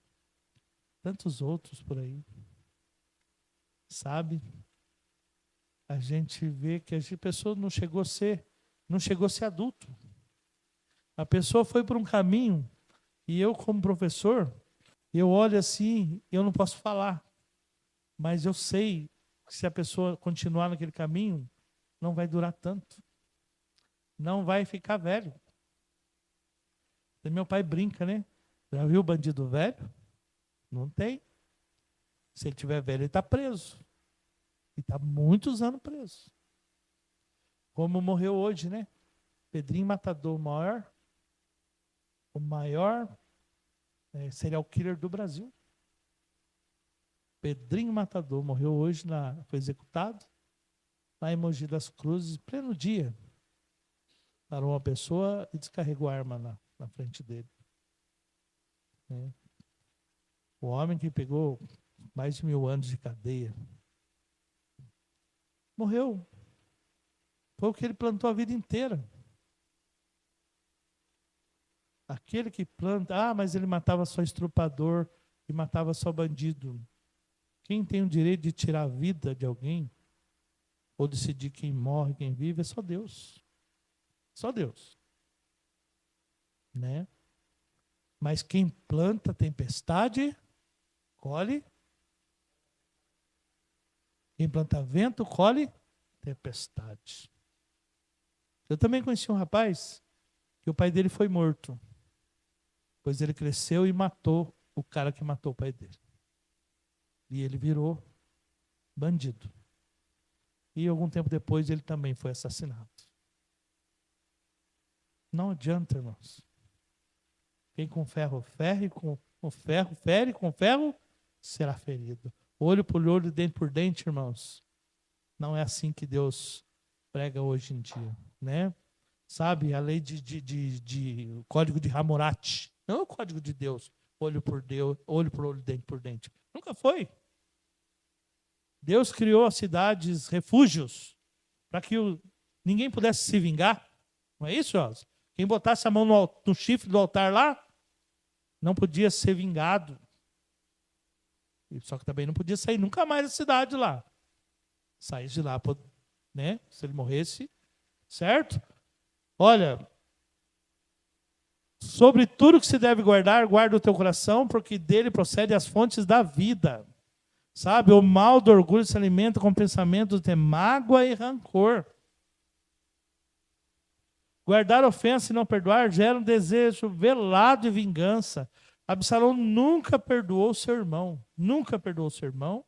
Tantos outros por aí. Sabe? A gente vê que a pessoa não chegou a ser adulto. A pessoa foi por um caminho e eu, como professor, eu olho assim, eu não posso falar. Mas eu sei que se a pessoa continuar naquele caminho, não vai durar tanto. Não vai ficar velho. E meu pai brinca, né? Já viu o bandido velho? Não tem. Se ele tiver velho, ele está preso. E está muitos anos preso. Como morreu hoje, né? Pedrinho Matador, o maior serial killer do Brasil. Pedrinho Matador morreu hoje, foi executado lá em Mogi das Cruzes, pleno dia. Parou uma pessoa e descarregou a arma na frente dele. O homem que pegou mais de 1000 anos de cadeia morreu. Foi o que ele plantou a vida inteira. Aquele que planta, mas ele matava só estrupador e matava só bandido. Quem tem o direito de tirar a vida de alguém, ou decidir quem morre, quem vive, é só Deus. Só Deus. Né? Mas quem planta tempestade, colhe. Quem planta vento, colhe tempestade. Eu também conheci um rapaz que o pai dele foi morto. Pois ele cresceu e matou o cara que matou o pai dele. E ele virou bandido. E algum tempo depois ele também foi assassinado. Não adianta, irmãos. Quem com ferro ferre, com ferro fere, com ferro será ferido. Olho por olho, dente por dente, irmãos. Não é assim que Deus prega hoje em dia, né? Sabe, a lei o código de Hammurabi, não é o código de Deus, olho por olho, dente por dente. Nunca foi. Deus criou as cidades, refúgios, para que ninguém pudesse se vingar. Não é isso, Josi? Quem botasse a mão no chifre do altar lá, não podia ser vingado. Só que também não podia sair nunca mais da cidade lá. Sair de lá, né? Se ele morresse, certo? Olha, sobre tudo que se deve guardar, guarda o teu coração, porque dele procede as fontes da vida. Sabe? O mal do orgulho se alimenta com pensamentos de mágoa e rancor. Guardar ofensa e não perdoar gera um desejo velado de vingança. Absalão nunca perdoou seu irmão. Nunca perdoou seu irmão.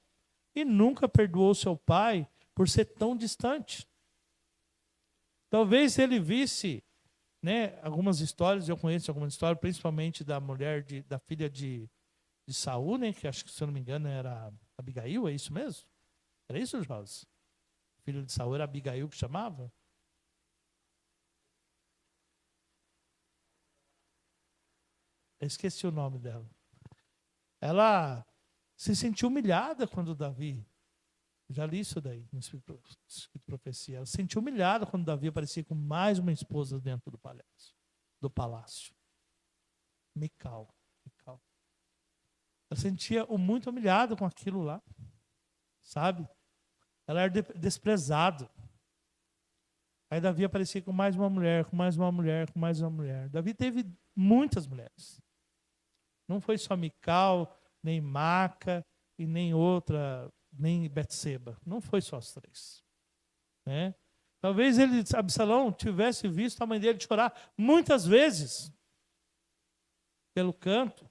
E nunca perdoou seu pai por ser tão distante. Talvez ele visse, né, algumas histórias, eu conheço algumas histórias, principalmente da mulher, da filha de Saul, né, que acho que, se eu não me engano, era Abigail, é isso mesmo? Era isso, José? Filho de Saul era Abigail que chamava? Eu esqueci o nome dela. Ela se sentiu humilhada quando Davi, já li isso daí, no Espírito de Profecia, ela se sentiu humilhada quando Davi aparecia com mais uma esposa dentro do palácio. Mical. Ela se sentia muito humilhada com aquilo lá, sabe? Ela era desprezada. Aí Davi aparecia com mais uma mulher, com mais uma mulher, com mais uma mulher. Davi teve muitas mulheres. Não foi só Mical, nem Maca e nem outra, nem Betseba. Não foi só as três. Né? Talvez Absalão tivesse visto a mãe dele chorar muitas vezes pelo canto.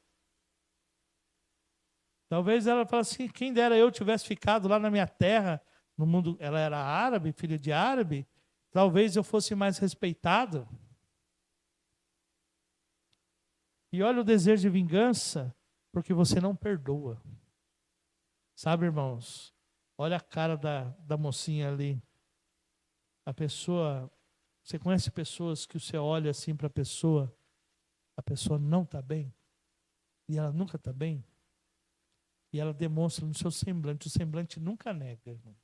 Talvez ela falasse assim, quem dera eu tivesse ficado lá na minha terra, no mundo, ela era árabe, filha de árabe, talvez eu fosse mais respeitado. E olha o desejo de vingança, porque você não perdoa. Sabe, irmãos? Olha a cara da mocinha ali. A pessoa, você conhece pessoas que você olha assim para a pessoa não está bem, e ela nunca está bem, e ela demonstra no seu semblante, o semblante nunca nega, irmãos.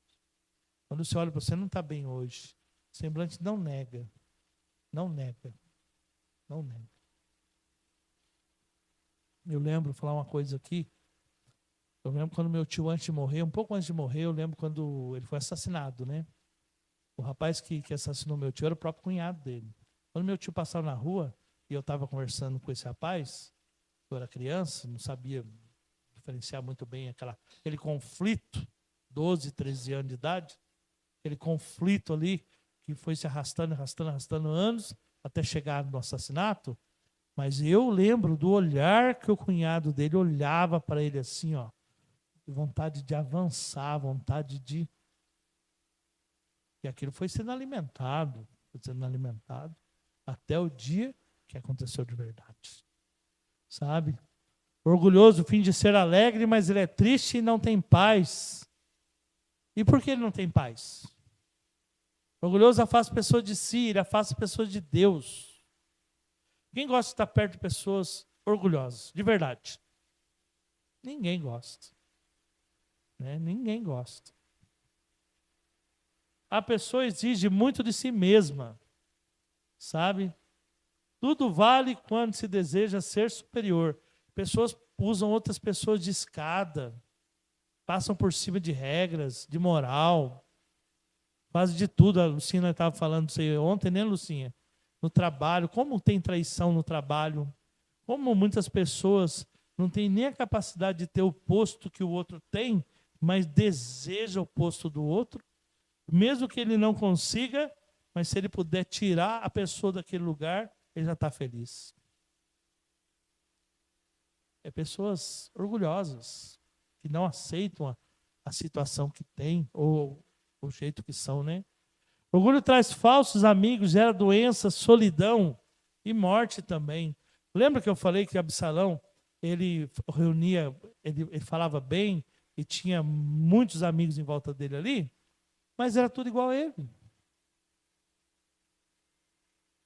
Quando você olha para você, não está bem hoje, o semblante não nega, não nega, não nega. Eu lembro, vou falar uma coisa aqui, eu lembro quando meu tio, antes de morrer, um pouco antes de morrer, eu lembro quando ele foi assassinado, né? O rapaz que assassinou meu tio era o próprio cunhado dele. Quando meu tio passava na rua, e eu estava conversando com esse rapaz, eu era criança, não sabia diferenciar muito bem aquele conflito, 12, 13 anos de idade, aquele conflito ali, que foi se arrastando anos, até chegar no assassinato. Mas eu lembro do olhar que o cunhado dele olhava para ele assim, ó, vontade de avançar, vontade de... E aquilo foi sendo alimentado até o dia que aconteceu de verdade. Sabe? Orgulhoso finge ser alegre, mas ele é triste e não tem paz. E por que ele não tem paz? Orgulhoso afasta pessoas de si, ele afasta pessoas de Deus. Quem gosta de estar perto de pessoas orgulhosas, de verdade? Ninguém gosta. Né? Ninguém gosta. A pessoa exige muito de si mesma, sabe? Tudo vale quando se deseja ser superior. Pessoas usam outras pessoas de escada, passam por cima de regras, de moral, fazem de tudo. A Lucinha estava falando isso aí ontem, né, Lucinha? No trabalho, como tem traição no trabalho, como muitas pessoas não têm nem a capacidade de ter o posto que o outro tem, mas deseja o posto do outro, mesmo que ele não consiga, mas se ele puder tirar a pessoa daquele lugar, ele já está feliz. É pessoas orgulhosas, que não aceitam a situação que tem, ou o jeito que são, né? Orgulho traz falsos amigos, gera doença, solidão e morte também. Lembra que eu falei que Absalão, ele reunia, ele falava bem e tinha muitos amigos em volta dele ali? Mas era tudo igual a ele.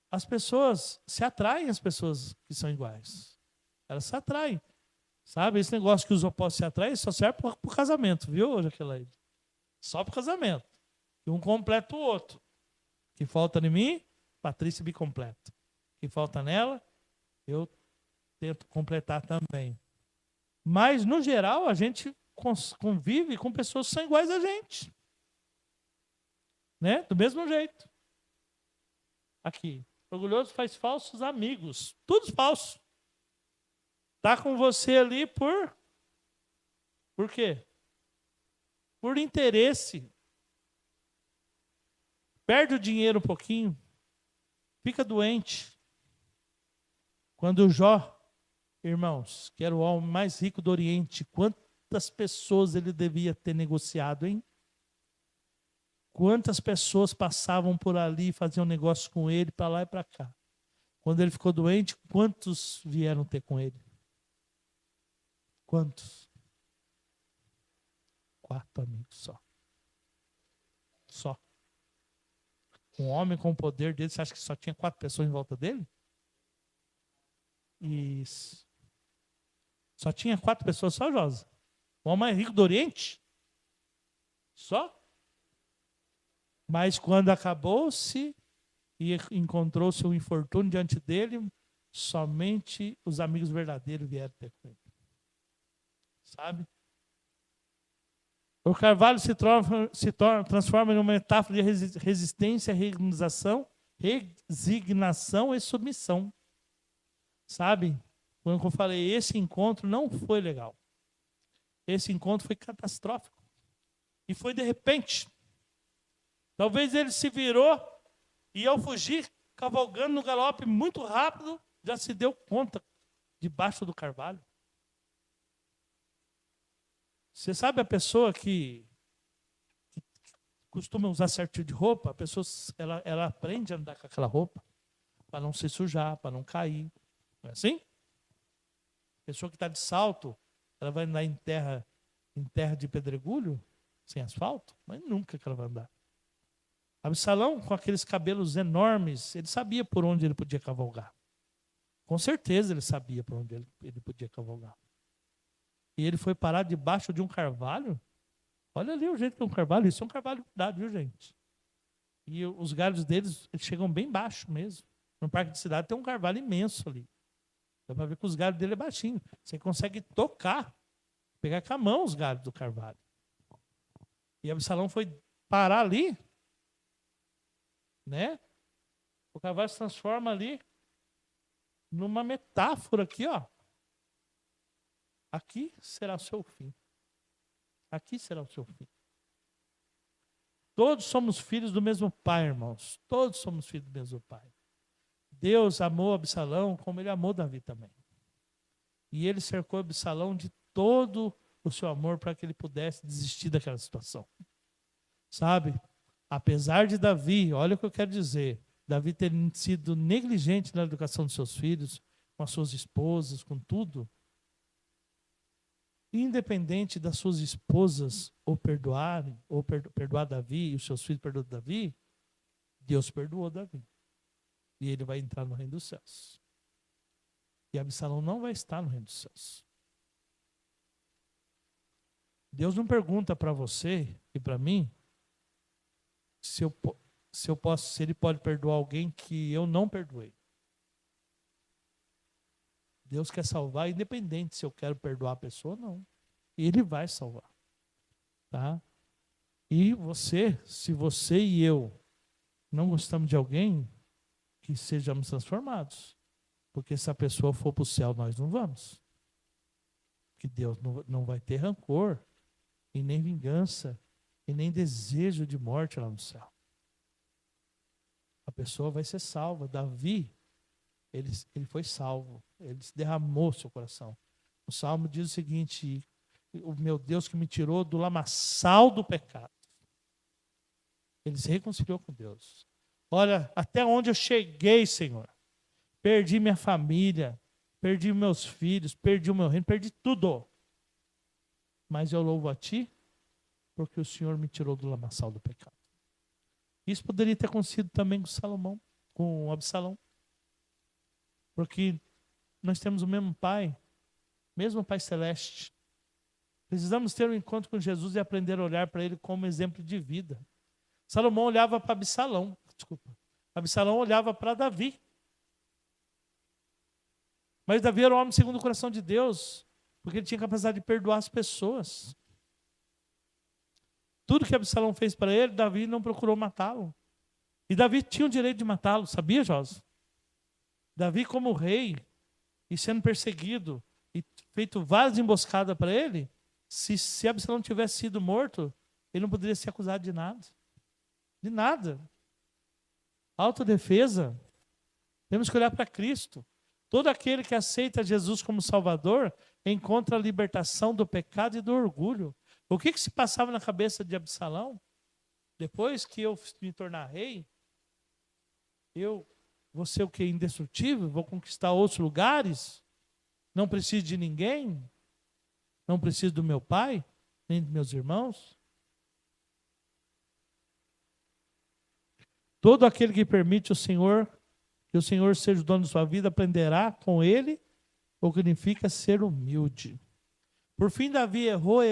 As pessoas se atraem, as pessoas que são iguais. Elas se atraem. Sabe, esse negócio que os opostos se atraem só serve para o casamento, viu, Jaqueline? Só para o casamento. E um completa o outro. O que falta em mim, Patrícia me completa. O que falta nela, eu tento completar também. Mas, no geral, a gente convive com pessoas que são iguais a gente. Né? Do mesmo jeito. Aqui. Orgulhoso faz falsos amigos. Tudo falso. Tá com você ali por quê? Por interesse. Perde o dinheiro um pouquinho. Fica doente. Quando o Jó, irmãos, que era o homem mais rico do Oriente, quantas pessoas ele devia ter negociado, hein? Quantas pessoas passavam por ali e faziam negócio com ele para lá e para cá. Quando ele ficou doente, quantos vieram ter com ele? Quantos? 4 amigos só. Só. Um homem com o poder dele, você acha que só tinha 4 pessoas em volta dele? Isso. Só tinha 4 pessoas só, Josa? O homem mais rico do Oriente? Só? Mas quando acabou-se e encontrou-se um infortúnio diante dele, somente os amigos verdadeiros vieram ter com ele. Sabe? O carvalho se transforma em uma metáfora de resistência, resignação e submissão. Sabe? Quando eu falei, esse encontro não foi legal. Esse encontro foi catastrófico. E foi de repente. Talvez ele se virou e ao fugir, cavalgando no galope muito rápido, já se deu conta debaixo do carvalho. Você sabe a pessoa que costuma usar certo tipo de roupa? A pessoa ela aprende a andar com aquela roupa para não se sujar, para não cair. Não é assim? A pessoa que está de salto, ela vai andar em terra de pedregulho, sem asfalto? Mas nunca que ela vai andar. Absalão, com aqueles cabelos enormes, ele sabia por onde ele podia cavalgar. Com certeza ele sabia por onde ele podia cavalgar. E ele foi parar debaixo de um carvalho. Olha ali o jeito que é um carvalho. Isso é um carvalho de verdade, viu, gente? E os galhos deles chegam bem baixo mesmo. No parque de cidade tem um carvalho imenso ali. Dá para ver que os galhos dele é baixinho. Você consegue tocar, pegar com a mão os galhos do carvalho. E Absalão foi parar ali, né? O carvalho se transforma ali numa metáfora aqui, ó. Aqui será o seu fim. Aqui será o seu fim. Todos somos filhos do mesmo pai, irmãos. Todos somos filhos do mesmo pai. Deus amou Absalão como ele amou Davi também. E ele cercou Absalão de todo o seu amor para que ele pudesse desistir daquela situação. Sabe? Apesar de Davi, olha o que eu quero dizer, Davi ter sido negligente na educação dos seus filhos, com as suas esposas, com tudo, independente das suas esposas ou perdoarem, ou perdoar Davi, e os seus filhos perdoam Davi, Deus perdoou Davi. E ele vai entrar no reino dos céus. E Absalão não vai estar no reino dos céus. Deus não pergunta para você e para mim se ele pode perdoar alguém que eu não perdoei. Deus quer salvar, independente se eu quero perdoar a pessoa ou não. Ele vai salvar. Tá? E se você e eu não gostamos de alguém, que sejamos transformados. Porque se a pessoa for para o céu, nós não vamos. Porque Deus não vai ter rancor, e nem vingança, e nem desejo de morte lá no céu. A pessoa vai ser salva. Davi, ele foi salvo. Ele derramou seu coração. O Salmo diz o seguinte: o meu Deus que me tirou do lamaçal do pecado. Ele se reconciliou com Deus. Olha, até onde eu cheguei, Senhor. Perdi minha família, perdi meus filhos, perdi o meu reino, perdi tudo. Mas eu louvo a Ti, porque o Senhor me tirou do lamaçal do pecado. Isso poderia ter acontecido também com Absalão. Porque nós temos o mesmo Pai celeste. Precisamos ter um encontro com Jesus e aprender a olhar para ele como exemplo de vida. Salomão olhava para Absalão. Absalão olhava para Davi. Mas Davi era um homem segundo o coração de Deus, porque ele tinha capacidade de perdoar as pessoas. Tudo que Absalão fez para ele, Davi não procurou matá-lo. E Davi tinha o direito de matá-lo, sabia, Josi? Davi, como rei, e sendo perseguido, e feito várias emboscadas para ele, se Absalão tivesse sido morto, ele não poderia ser acusado de nada. De nada. Autodefesa. Temos que olhar para Cristo. Todo aquele que aceita Jesus como Salvador encontra a libertação do pecado e do orgulho. O que se passava na cabeça de Absalão? Depois que eu me tornar rei, eu vou ser o que? Indestrutível? Vou conquistar outros lugares? Não preciso de ninguém? Não preciso do meu pai? Nem dos meus irmãos? Todo aquele que permite que o Senhor seja o dono de sua vida, aprenderá com ele o que significa ser humilde. Por fim, Davi errou,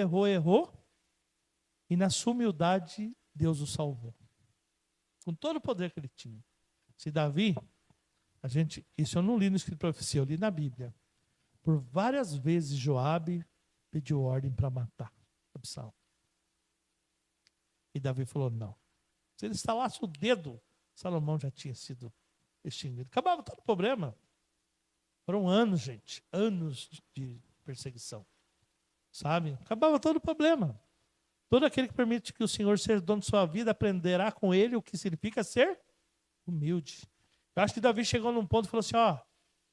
e na sua humildade, Deus o salvou. Com todo o poder que ele tinha. Se Davi, isso eu não li no escrito de profecia, eu li na Bíblia. Por várias vezes Joabe pediu ordem para matar Absalão. E Davi falou, não. Se ele estalasse o dedo, Salomão já tinha sido extinguido. Acabava todo o problema. Foram anos, gente. Anos de perseguição. Sabe? Acabava todo o problema. Todo aquele que permite que o Senhor seja dono de sua vida, aprenderá com ele o que significa ser humilde. Eu acho que Davi chegou num ponto e falou assim,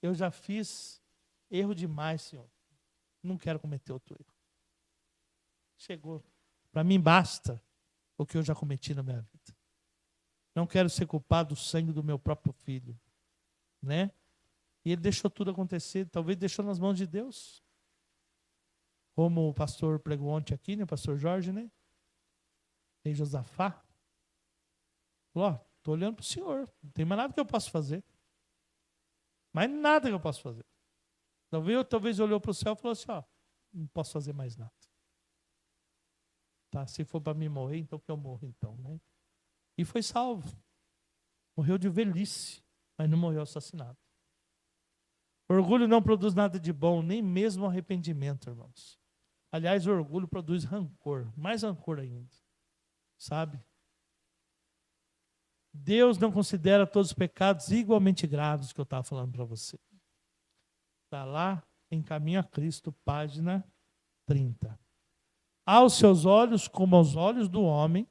eu já fiz erro demais, Senhor. Não quero cometer outro erro. Chegou. Para mim basta o que eu já cometi na minha vida. Não quero ser culpado do sangue do meu próprio filho. Né? E ele deixou tudo acontecer, talvez deixou nas mãos de Deus. Como o pastor pregou ontem aqui, né? O pastor Jorge, né? Rei Josafá. Falou, estou olhando para o Senhor. Não tem mais nada que eu possa fazer. Mais nada que eu possa fazer. Talvez olhou para o céu e falou assim, não posso fazer mais nada. Tá, se for para mim morrer, então que eu morro então, né? E foi salvo. Morreu de velhice, mas não morreu assassinado. Orgulho não produz nada de bom, nem mesmo arrependimento, irmãos. Aliás, o orgulho produz rancor, mais rancor ainda. Sabe? Deus não considera todos os pecados igualmente graves, que eu estava falando para você. Está lá em Caminho a Cristo, página 30. Aos seus olhos, como aos olhos do homem,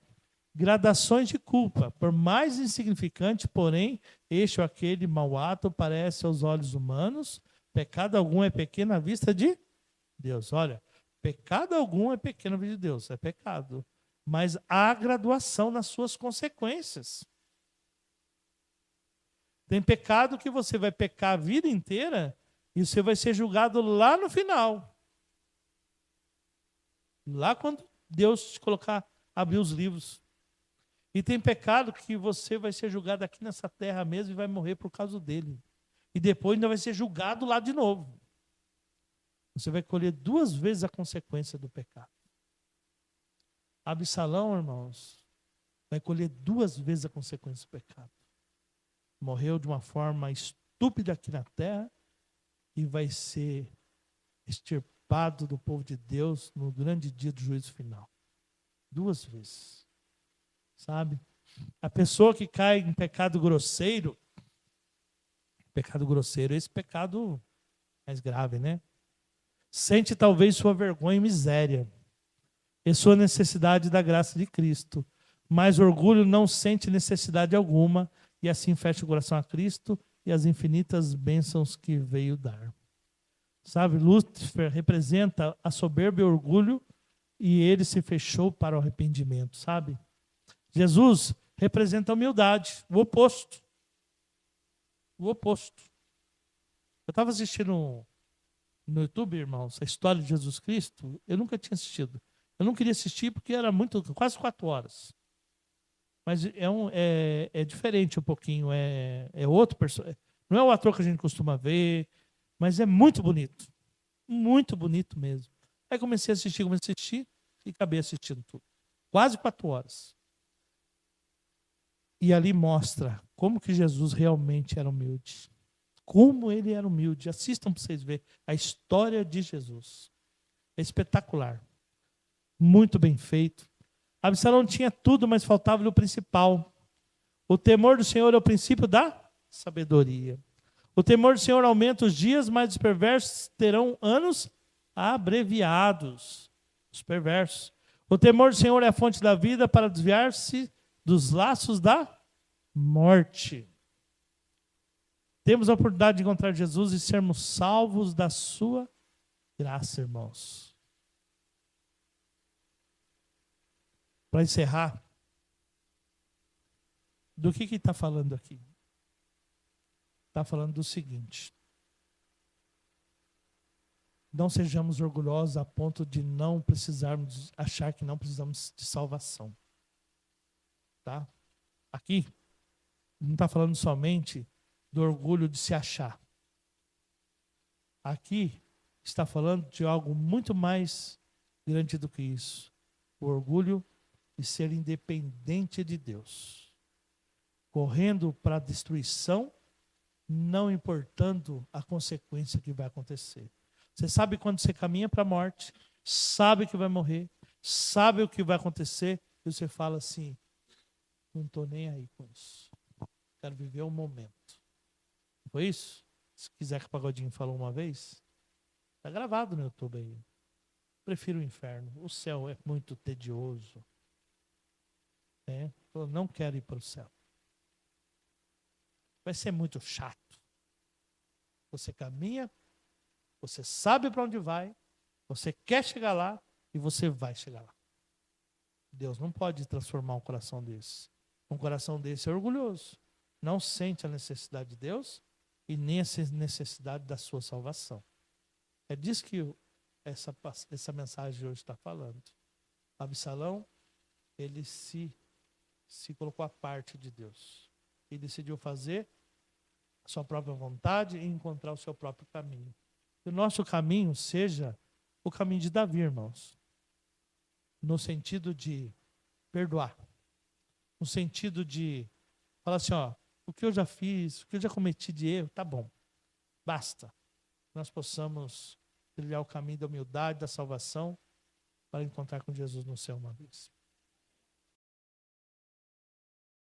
gradações de culpa, por mais insignificante, porém, este ou aquele mau ato parece aos olhos humanos, pecado algum é pequeno à vista de Deus. Olha, pecado algum é pequeno à vista de Deus, é pecado. Mas há graduação nas suas consequências. Tem pecado que você vai pecar a vida inteira e você vai ser julgado lá no final. Lá quando Deus te abrir os livros. E tem pecado que você vai ser julgado aqui nessa terra mesmo e vai morrer por causa dele. E depois ainda vai ser julgado lá de novo. Você vai colher 2 vezes a consequência do pecado. Absalão, irmãos, vai colher 2 vezes a consequência do pecado. Morreu de uma forma estúpida aqui na terra e vai ser extirpado do povo de Deus no grande dia do juízo final. 2 vezes. Sabe? A pessoa que cai em pecado grosseiro, esse pecado mais grave, né? Sente talvez sua vergonha e miséria, e sua necessidade da graça de Cristo. Mas orgulho não sente necessidade alguma, e assim fecha o coração a Cristo e as infinitas bênçãos que veio dar. Sabe, Lúcifer representa a soberba e o orgulho, e ele se fechou para o arrependimento, sabe? Jesus representa a humildade, o oposto. O oposto. Eu estava assistindo no YouTube, irmãos, a história de Jesus Cristo. Eu nunca tinha assistido. Eu não queria assistir porque era quase 4 horas. Mas é diferente um pouquinho. É outro personagem. Não é o ator que a gente costuma ver, mas é muito bonito. Muito bonito mesmo. Aí comecei a assistir e acabei assistindo tudo. Quase 4 horas. E ali mostra como que Jesus realmente era humilde. Como ele era humilde. Assistam para vocês verem a história de Jesus. É espetacular. Muito bem feito. Absalão tinha tudo, mas faltava-lhe o principal. O temor do Senhor é o princípio da sabedoria. O temor do Senhor aumenta os dias, mas os perversos terão anos abreviados. Os perversos. O temor do Senhor é a fonte da vida para desviar-se dos laços da morte. Temos a oportunidade de encontrar Jesus e sermos salvos da sua graça, irmãos. Para encerrar, do que está falando aqui? Está falando do seguinte: não sejamos orgulhosos a ponto de não precisarmos, achar que não precisamos de salvação. Tá? Aqui, não está falando somente do orgulho de se achar. Aqui está falando de algo muito mais grande do que isso. O orgulho de ser independente de Deus. Correndo para a destruição, não importando a consequência que vai acontecer. Você sabe quando você caminha para a morte, sabe que vai morrer, sabe o que vai acontecer, e você fala assim: não estou nem aí com isso. Quero viver o momento. Foi isso? Se quiser que o Pagodinho falou uma vez, está gravado no YouTube aí. Prefiro o inferno. O céu é muito tedioso. Eu não quero ir para o céu. Vai ser muito chato. Você caminha, você sabe para onde vai, você quer chegar lá e você vai chegar lá. Deus não pode transformar um coração desse. Um coração desse é orgulhoso. Não sente a necessidade de Deus e nem a necessidade da sua salvação. É disso que essa mensagem de hoje está falando. Absalão, ele se colocou à parte de Deus. E decidiu fazer a sua própria vontade e encontrar o seu próprio caminho. Que o nosso caminho seja o caminho de Davi, irmãos. No sentido de perdoar. No sentido de falar assim, o que eu já fiz, o que eu já cometi de erro, tá bom. Basta. Nós possamos trilhar o caminho da humildade, da salvação, para encontrar com Jesus no céu uma vez.